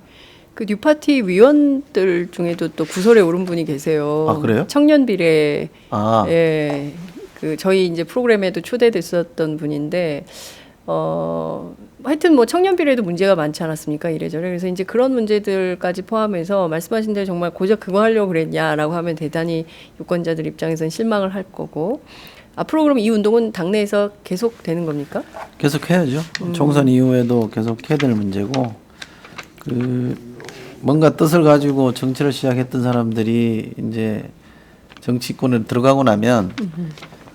그 뉴파티 위원들 중에도 또 구설에 오른 분이 계세요. 아, 그래요? 청년 비례. 아. 예. 그 저희 이제 프로그램에도 초대됐었던 분인데 하여튼 뭐 청년 비례도 문제가 많지 않았습니까? 이래저래. 그래서 이제 그런 문제들까지 포함해서 말씀하신 대로 정말 고작 그거 하려고 그랬냐라고 하면 대단히 유권자들 입장에서는 실망을 할 거고 앞으로 그럼 이 운동은 당내에서 계속 되는 겁니까? 계속 해야죠. 총선 이후에도 계속 해야 될 문제고 그 뭔가 뜻을 가지고 정치를 시작했던 사람들이 이제 정치권에 들어가고 나면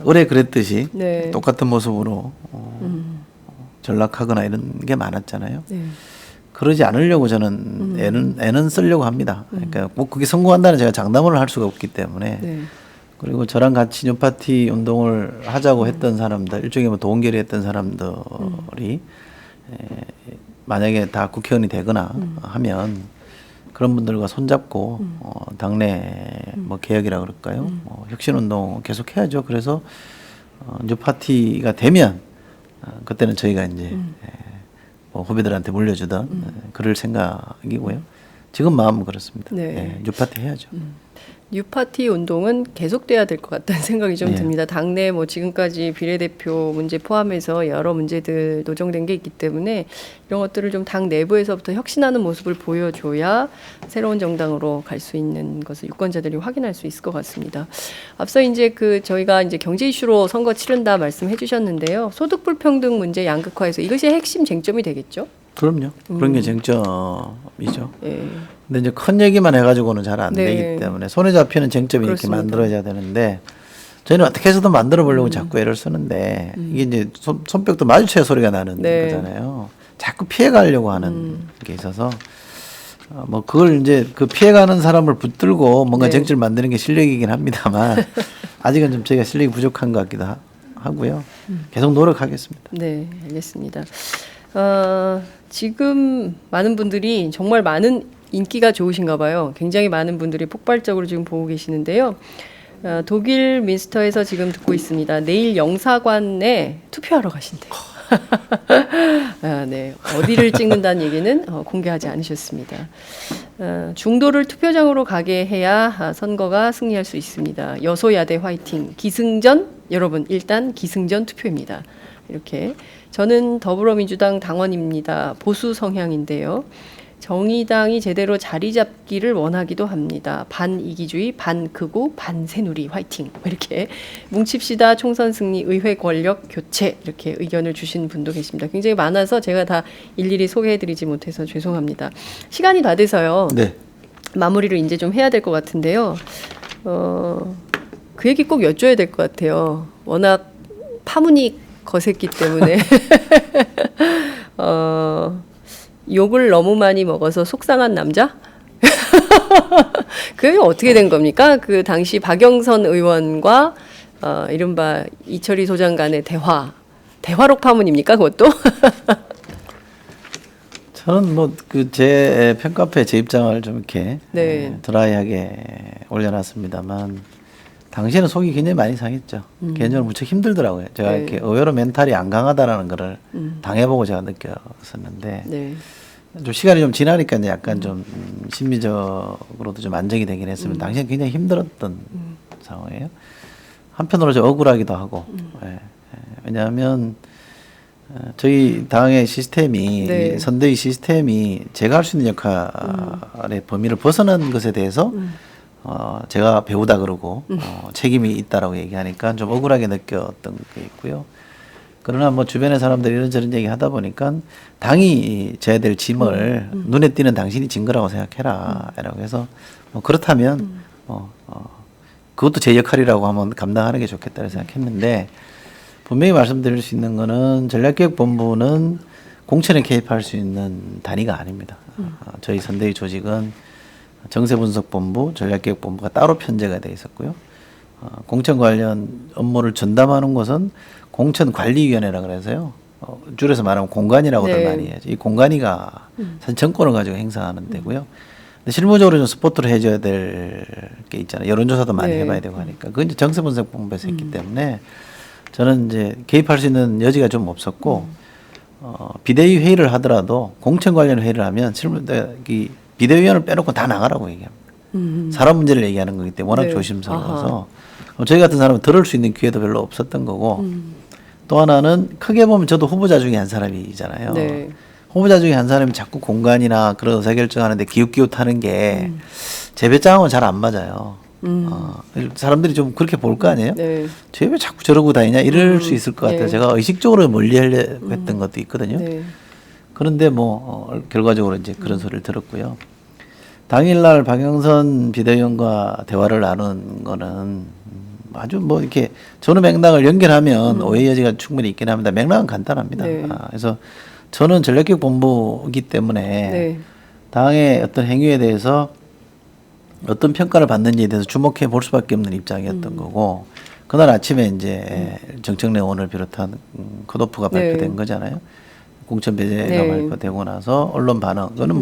오래 그랬듯이 네. 똑같은 모습으로 전락하거나 이런 게 많았잖아요. 네. 그러지 않으려고 저는 애는 쓰려고 합니다. 그러니까 뭐 그게 성공한다는 제가 장담을 할 수가 없기 때문에 네. 그리고 저랑 같이 뉴파티 운동을 하자고 했던 사람들 일종의 뭐 동결이 했던 사람들이 만약에 다 국회의원이 되거나 하면 그런 분들과 손잡고 당내 뭐 개혁이라 그럴까요? 혁신 운동 계속 해야죠. 그래서 뉴파티가 되면 그때는 저희가 이제 뭐 후배들한테 물려주던 그럴 생각이고요. 지금 마음은 그렇습니다. 네. 뉴파티 해야죠. 뉴파티 운동은 계속돼야 될 것 같다는 생각이 좀 네. 듭니다. 당내 뭐 지금까지 비례대표 문제 포함해서 여러 문제들 노정된 게 있기 때문에 이런 것들을 좀 당 내부에서부터 혁신하는 모습을 보여줘야 새로운 정당으로 갈 수 있는 것을 유권자들이 확인할 수 있을 것 같습니다. 앞서 이제 그 저희가 이제 경제 이슈로 선거 치른다 말씀해 주셨는데요. 소득 불평등 문제 양극화에서 이것이 핵심 쟁점이 되겠죠? 그럼요. 그런 게 쟁점이죠. 예. 근데 이제 큰 얘기만 해가지고는 잘 안 네. 되기 때문에 손에 잡히는 쟁점이 그렇습니다. 이렇게 만들어져야 되는데 저희는 어떻게 해서든 만들어 보려고 자꾸 애를 쓰는데 이게 이제 손뼉도 마주쳐야 소리가 나는 네. 거잖아요. 자꾸 피해가려고 하는 게 있어서 뭐 그걸 이제 그 피해가는 사람을 붙들고 뭔가 네. 쟁점을 만드는 게 실력이긴 합니다만 아직은 좀 저희가 실력이 부족한 것 같기도 하고요. 계속 노력하겠습니다. 네, 알겠습니다. 지금 많은 분들이 정말 많은 인기가 좋으신가 봐요. 굉장히 많은 분들이 폭발적으로 지금 보고 계시는데요. 독일 민스터에서 지금 듣고 있습니다. 내일 영사관에 투표하러 가신대요. 네. 어디를 찍는다는 얘기는 공개하지 않으셨습니다. 중도를 투표장으로 가게 해야 선거가 승리할 수 있습니다. 여소야대 화이팅. 기승전 여러분 일단 기승전 투표입니다. 이렇게 저는 더불어민주당 당원입니다. 보수 성향인데요. 정의당이 제대로 자리 잡기를 원하기도 합니다. 반이기주의, 반극우, 반새누리 화이팅. 이렇게 뭉칩시다. 총선 승리, 의회 권력 교체 이렇게 의견을 주신 분도 계십니다. 굉장히 많아서 제가 다 일일이 소개해드리지 못해서 죄송합니다. 시간이 다 돼서요. 네. 마무리를 이제 좀 해야 될 것 같은데요. 그 얘기 꼭 여쭤야 될 것 같아요. 워낙 파문이 거셌기 때문에 욕을 너무 많이 먹어서 속상한 남자? 그게 어떻게 된 겁니까? 그 당시 박영선 의원과 이른바 이철희 소장 간의 대화록 파문입니까? 그것도? 저는 뭐 그 제 팬카페 제 입장을 좀 이렇게 네. 드라이하게 올려놨습니다만 당시에는 속이 굉장히 많이 상했죠. 개인적으로 무척 힘들더라고요. 제가 네. 이렇게 의외로 멘탈이 안 강하다라는 거를 당해보고 제가 느꼈었는데 네. 좀 시간이 좀 지나니까 이제 약간 좀 심리적으로도 좀 안정이 되긴 했으면 당시엔 굉장히 힘들었던 상황이에요. 한편으로 좀 억울하기도 하고 예. 왜냐하면 저희 당의 시스템이 네. 선대위 시스템이 제가 할 수 있는 역할의 범위를 벗어난 것에 대해서 제가 배우다 그러고 책임이 있다라고 얘기하니까 좀 억울하게 느꼈던 게 있고요. 그러나 뭐 주변의 사람들이 이런저런 얘기 하다 보니까 당이 져야 될 짐을 눈에 띄는 당신이 진 거라고 생각해라. 라고 해서 뭐 그렇다면 그것도 제 역할이라고 하면 감당하는 게 좋겠다고 생각했는데 분명히 말씀드릴 수 있는 거는 전략기획본부는 공천에 개입할 수 있는 단위가 아닙니다. 저희 선대위 조직은 정세분석본부, 전략기획본부가 따로 편제가 돼 있었고요. 공천 관련 업무를 전담하는 곳은 공천관리위원회라 그래서요. 줄여서 말하면 공관이라고들 네. 많이 해야죠. 이 공관위가 사실 정권을 가지고 행사하는 데고요. 근데 실무적으로 좀 스포트를 해줘야 될 게 있잖아요. 여론조사도 많이 네. 해봐야 되고 하니까. 그건 이제 정세분석본부에서 했기 때문에 저는 이제 개입할 수 있는 여지가 좀 없었고, 비대위 회의를 하더라도 공천 관련 회의를 하면 이 비대위원을 빼놓고 다 나가라고 얘기합니다. 사람 문제를 얘기하는 거기 때문에 워낙 네. 조심스러워서 저희 같은 사람은 들을 수 있는 기회도 별로 없었던 거고, 또 하나는 크게 보면 저도 후보자 중에 한 사람이잖아요. 네. 후보자 중에 한 사람이 자꾸 공간이나 그런 의사결정하는데 기웃기웃하는 게 제 배짱하고는 잘 안 맞아요. 사람들이 좀 그렇게 볼 거 아니에요? 네. 쟤 왜 자꾸 저러고 다니냐 이럴 수 있을 것 같아요. 네. 제가 의식적으로 멀리하려고 했던 것도 있거든요. 네. 그런데 결과적으로 이제 그런 소리를 들었고요. 당일날 박영선 비대위원과 대화를 나눈 거는 아주 이렇게 전후 맥락을 연결하면 오해 여지가 충분히 있긴 합니다. 맥락은 간단합니다. 네. 그래서 저는 전략기획본부이기 때문에 네. 당의 어떤 행위에 대해서 어떤 평가를 받는지에 대해서 주목해 볼 수밖에 없는 입장이었던 거고, 그날 아침에 이제 정청래 의원을 비롯한 컷오프가 네. 발표된 거잖아요. 공천 배제가 네. 발표되고 나서 언론 반응, 그거는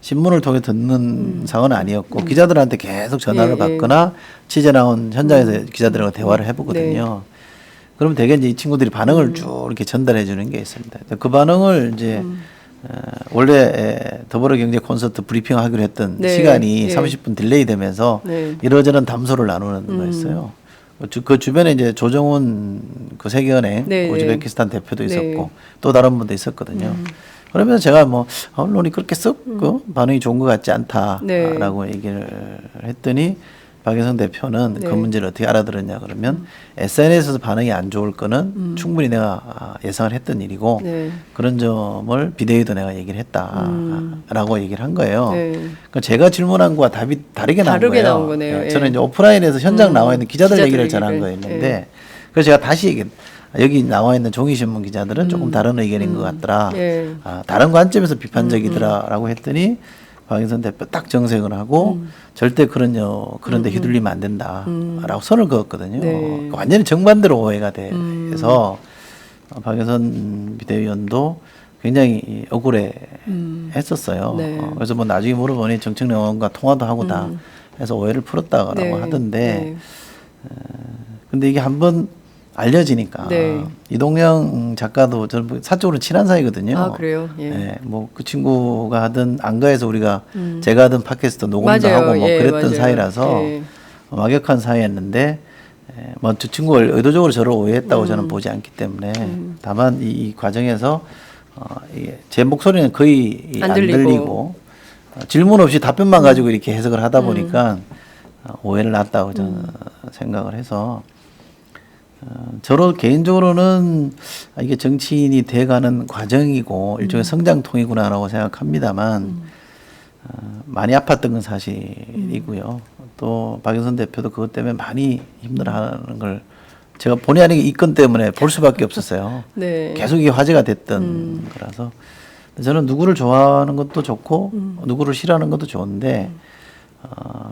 신문을 통해 듣는 상황은 아니었고 기자들한테 계속 전화를 예, 예. 받거나 취재 나온 현장에서 기자들하고 대화를 해보거든요. 그러면 대개 이제 이 친구들이 반응을 쭉 이렇게 전달해 주는 게 있습니다. 그 반응을 이제 원래 더불어경제 콘서트 브리핑 하기로 했던 네. 시간이 예. 30분 딜레이 되면서 네. 이러저런 담소를 나누는 거였어요. 그 주변에 이제 조정훈 그 세계은행 네, 우즈베키스탄 대표도 네. 있었고 또 다른 분도 있었거든요. 그러면서 제가 언론이 그렇게 썩 반응이 좋은 것 같지 않다라고 네. 얘기를 했더니 박영선 대표는 네. 그 문제를 어떻게 알아들었냐 그러면 SNS에서 반응이 안 좋을 거는 충분히 내가 예상을 했던 일이고 네. 그런 점을 비대위도 내가 얘기를 했다라고 얘기를 한 거예요. 네. 그러니까 제가 질문한 거와 답이 다르게 나온 다르게 거예요. 나온 거네요. 예, 예. 저는 이제 오프라인에서 현장 나와 있는 기자들 기자들 얘기를 전한 얘기를. 거였는데 예. 그래서 제가 다시 여기 나와 있는 종이신문 기자들은 조금 다른 의견인 것 같더라. 예. 다른 관점에서 비판적이더라라고 했더니 박영선 대표 딱 정색을 하고 절대 그런데 휘둘리면 안 된다라고 선을 그었거든요. 네. 완전히 정반대로 오해가 돼서 박영선 비대위원도 굉장히 억울해 했었어요. 네. 그래서 나중에 물어보니 정청래 의원과 통화도 하고 다 해서 오해를 풀었다라고 네. 하던데 근데 이게 한번 알려지니까 네. 이동영 작가도 저는 사적으로 친한 사이거든요. 아, 그래요? 예. 예, 그 친구가 하던 안가에서 우리가 제가 하던 팟캐스트 녹음도 맞아요. 하고 예, 그랬던 맞아요. 사이라서 예. 막역한 사이였는데 저 친구가 의도적으로 저를 오해했다고 저는 보지 않기 때문에 다만 이 과정에서 이게 제 목소리는 거의 안 안 들리고. 들리고 질문 없이 답변만 가지고 이렇게 해석을 하다 보니까 오해를 났다고 저는 생각을 해서 저로 개인적으로는 이게 정치인이 돼가는 과정이고 일종의 성장통이구나라고 생각합니다만 많이 아팠던 건 사실이고요. 또 박영선 대표도 그것 때문에 많이 힘들어하는 걸 제가 본의 아니게 이 건 때문에 볼 수밖에 없었어요. 네. 계속 이게 화제가 됐던 거라서 저는 누구를 좋아하는 것도 좋고 누구를 싫어하는 것도 좋은데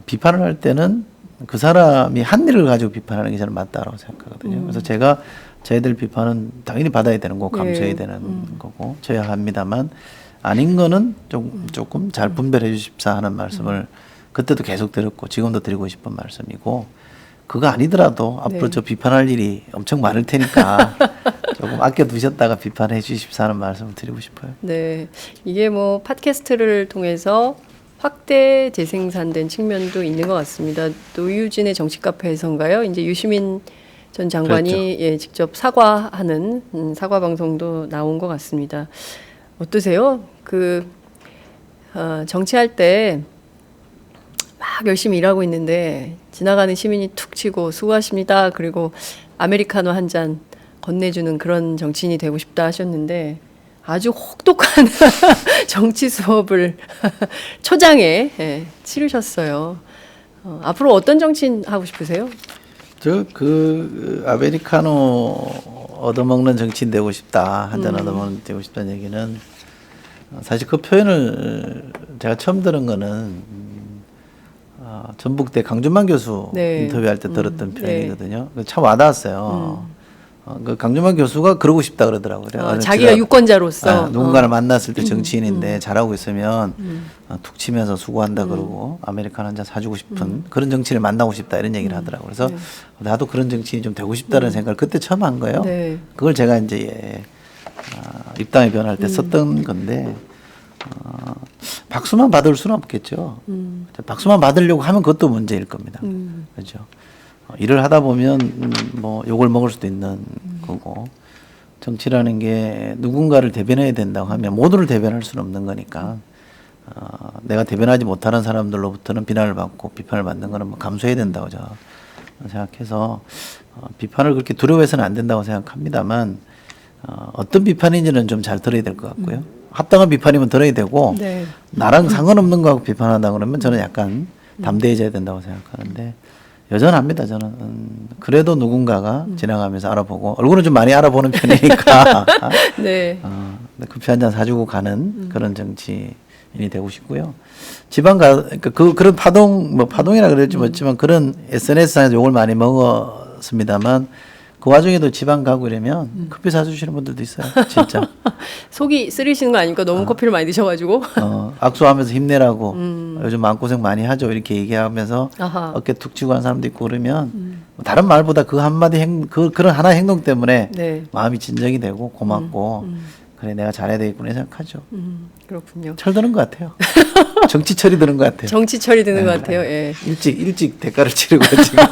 비판을 할 때는 그 사람이 한 일을 가지고 비판하는 게 저는 맞다라고 생각하거든요. 그래서 제가 저희들 비판은 당연히 받아야 되는 거고 감수해야 예. 되는 거고 저야 합니다만 아닌 거는 조금 잘 분별해 주십사 하는 말씀을 그때도 계속 드렸고 지금도 드리고 싶은 말씀이고 그거 아니더라도 앞으로 네. 저 비판할 일이 엄청 많을 테니까 조금 아껴 두셨다가 비판해 주십사 하는 말씀을 드리고 싶어요. 네. 이게 팟캐스트를 통해서 확대 재생산된 측면도 있는 것 같습니다. 노유진의 정치 카페에서인가요? 이제 유시민 전 장관이 그렇죠. 예, 직접 사과하는 사과 방송도 나온 것 같습니다. 어떠세요? 정치할 때 막 열심히 일하고 있는데 지나가는 시민이 툭 치고 수고하십니다. 그리고 아메리카노 한 잔 건네주는 그런 정치인이 되고 싶다 하셨는데 아주 혹독한 정치 수업을 초장에 치르셨어요. 앞으로 어떤 정치인 하고 싶으세요? 아메리카노 얻어먹는 정치인 되고 싶다. 한 잔 얻어먹는 되고 싶다는 얘기는 사실 그 표현을 제가 처음 들은 거는 전북대 강준만 교수 네. 인터뷰할 때 들었던 표현이거든요. 참 와닿았어요. 그 강준만 교수가 그러고 싶다 그러더라고요. 자기가 유권자로서 누군가를 만났을 때 정치인인데 잘하고 있으면 툭 치면서 수고한다 그러고 아메리카노 한 잔 사주고 싶은 그런 정치인을 만나고 싶다 이런 얘기를 하더라고요. 그래서 네. 나도 그런 정치인이 좀 되고 싶다는 생각을 그때 처음 한 거예요. 네. 그걸 제가 이제 입당에 변할 때 썼던 건데 박수만 받을 수는 없겠죠. 박수만 받으려고 하면 그것도 문제일 겁니다. 그렇죠. 일을 하다 보면 뭐 욕을 먹을 수도 있는 거고 정치라는 게 누군가를 대변해야 된다고 하면 모두를 대변할 수는 없는 거니까 내가 대변하지 못하는 사람들로부터는 비난을 받고 비판을 받는 거는 뭐 감수해야 된다고 저는 생각해서 비판을 그렇게 두려워해서는 안 된다고 생각합니다만 어떤 비판인지는 좀 잘 들어야 될 것 같고요. 합당한 비판이면 들어야 되고 네. 나랑 상관없는 거하고 비판한다 그러면 저는 약간 담대해져야 된다고 생각하는데 여전합니다. 저는 그래도 누군가가 지나가면서 알아보고 얼굴은 좀 많이 알아보는 편이니까 네. 커피 한 잔 사주고 가는 그런 정치인이 되고 싶고요. 지방 그러니까 그런 파동이라 그랬지 못지만 그런 SNS상에서 욕을 많이 먹었습니다만 그 와중에도 지방 가고 이러면 커피 사주시는 분들도 있어요. 진짜. 속이 쓰리시는 거 아닙니까? 너무 커피를 많이 드셔가지고. 악수하면서 힘내라고 요즘 마음고생 많이 하죠. 이렇게 얘기하면서 아하. 어깨 툭 치고 하는 사람도 있고 그러면 다른 말보다 그 한마디 그런 하나의 행동 때문에 네. 마음이 진정이 되고 고맙고 그래 내가 잘해야 되겠구나 생각하죠. 그렇군요. 철 드는 것 같아요. 정치철이 드는 것 같아요. 정치철이 드는 것 같아요. 예. 일찍 대가를 치르고 지금.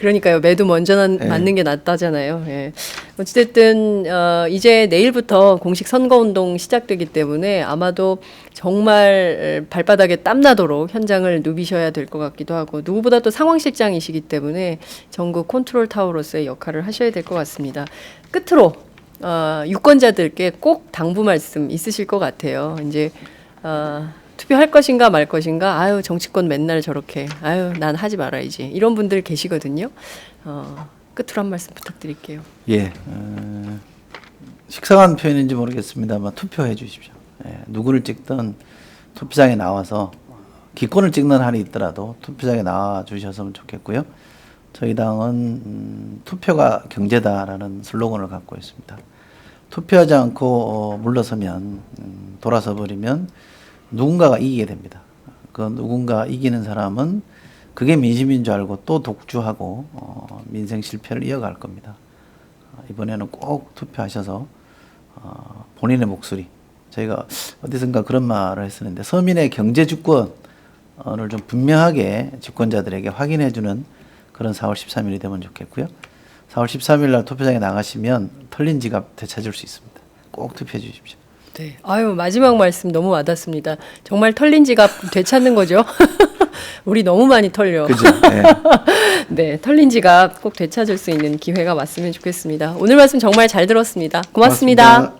그러니까요. 매도 먼저 맞는 게 낫다잖아요. 예. 어찌됐든 이제 내일부터 공식 선거운동 시작되기 때문에 아마도 정말 발바닥에 땀나도록 현장을 누비셔야 될 것 같기도 하고 누구보다 또 상황실장이시기 때문에 전국 컨트롤 타워로서의 역할을 하셔야 될 것 같습니다. 끝으로 유권자들께 꼭 당부 말씀 있으실 것 같아요. 이제 투표할 것인가 말 것인가, 아유 정치권 맨날 저렇게, 아유 난 하지 말아야지, 이런 분들 계시거든요. 끝으로 한 말씀 부탁드릴게요. 예, 식상한 표현인지 모르겠습니다만 투표해 주십시오. 예, 누구를 찍든 투표장에 나와서 기권을 찍는 한이 있더라도 투표장에 나와 주셨으면 좋겠고요. 저희 당은 투표가 경제다라는 슬로건을 갖고 있습니다. 투표하지 않고 물러서면 돌아서 버리면 누군가가 이기게 됩니다. 그 누군가 이기는 사람은 그게 민심인 줄 알고 또 독주하고 민생 실패를 이어갈 겁니다. 이번에는 꼭 투표하셔서 본인의 목소리, 저희가 어디선가 그런 말을 했었는데 서민의 경제 주권을 좀 분명하게 집권자들에게 확인해주는 그런 4월 13일이 되면 좋겠고요. 4월 13일 날 투표장에 나가시면 털린 지갑 되찾을 수 있습니다. 꼭 투표해 주십시오. 네. 아유, 마지막 말씀 너무 와닿습니다. 정말 털린 지갑 되찾는 거죠? 우리 너무 많이 털려. 그죠? 네. 네, 털린 지갑 꼭 되찾을 수 있는 기회가 왔으면 좋겠습니다. 오늘 말씀 정말 잘 들었습니다. 고맙습니다.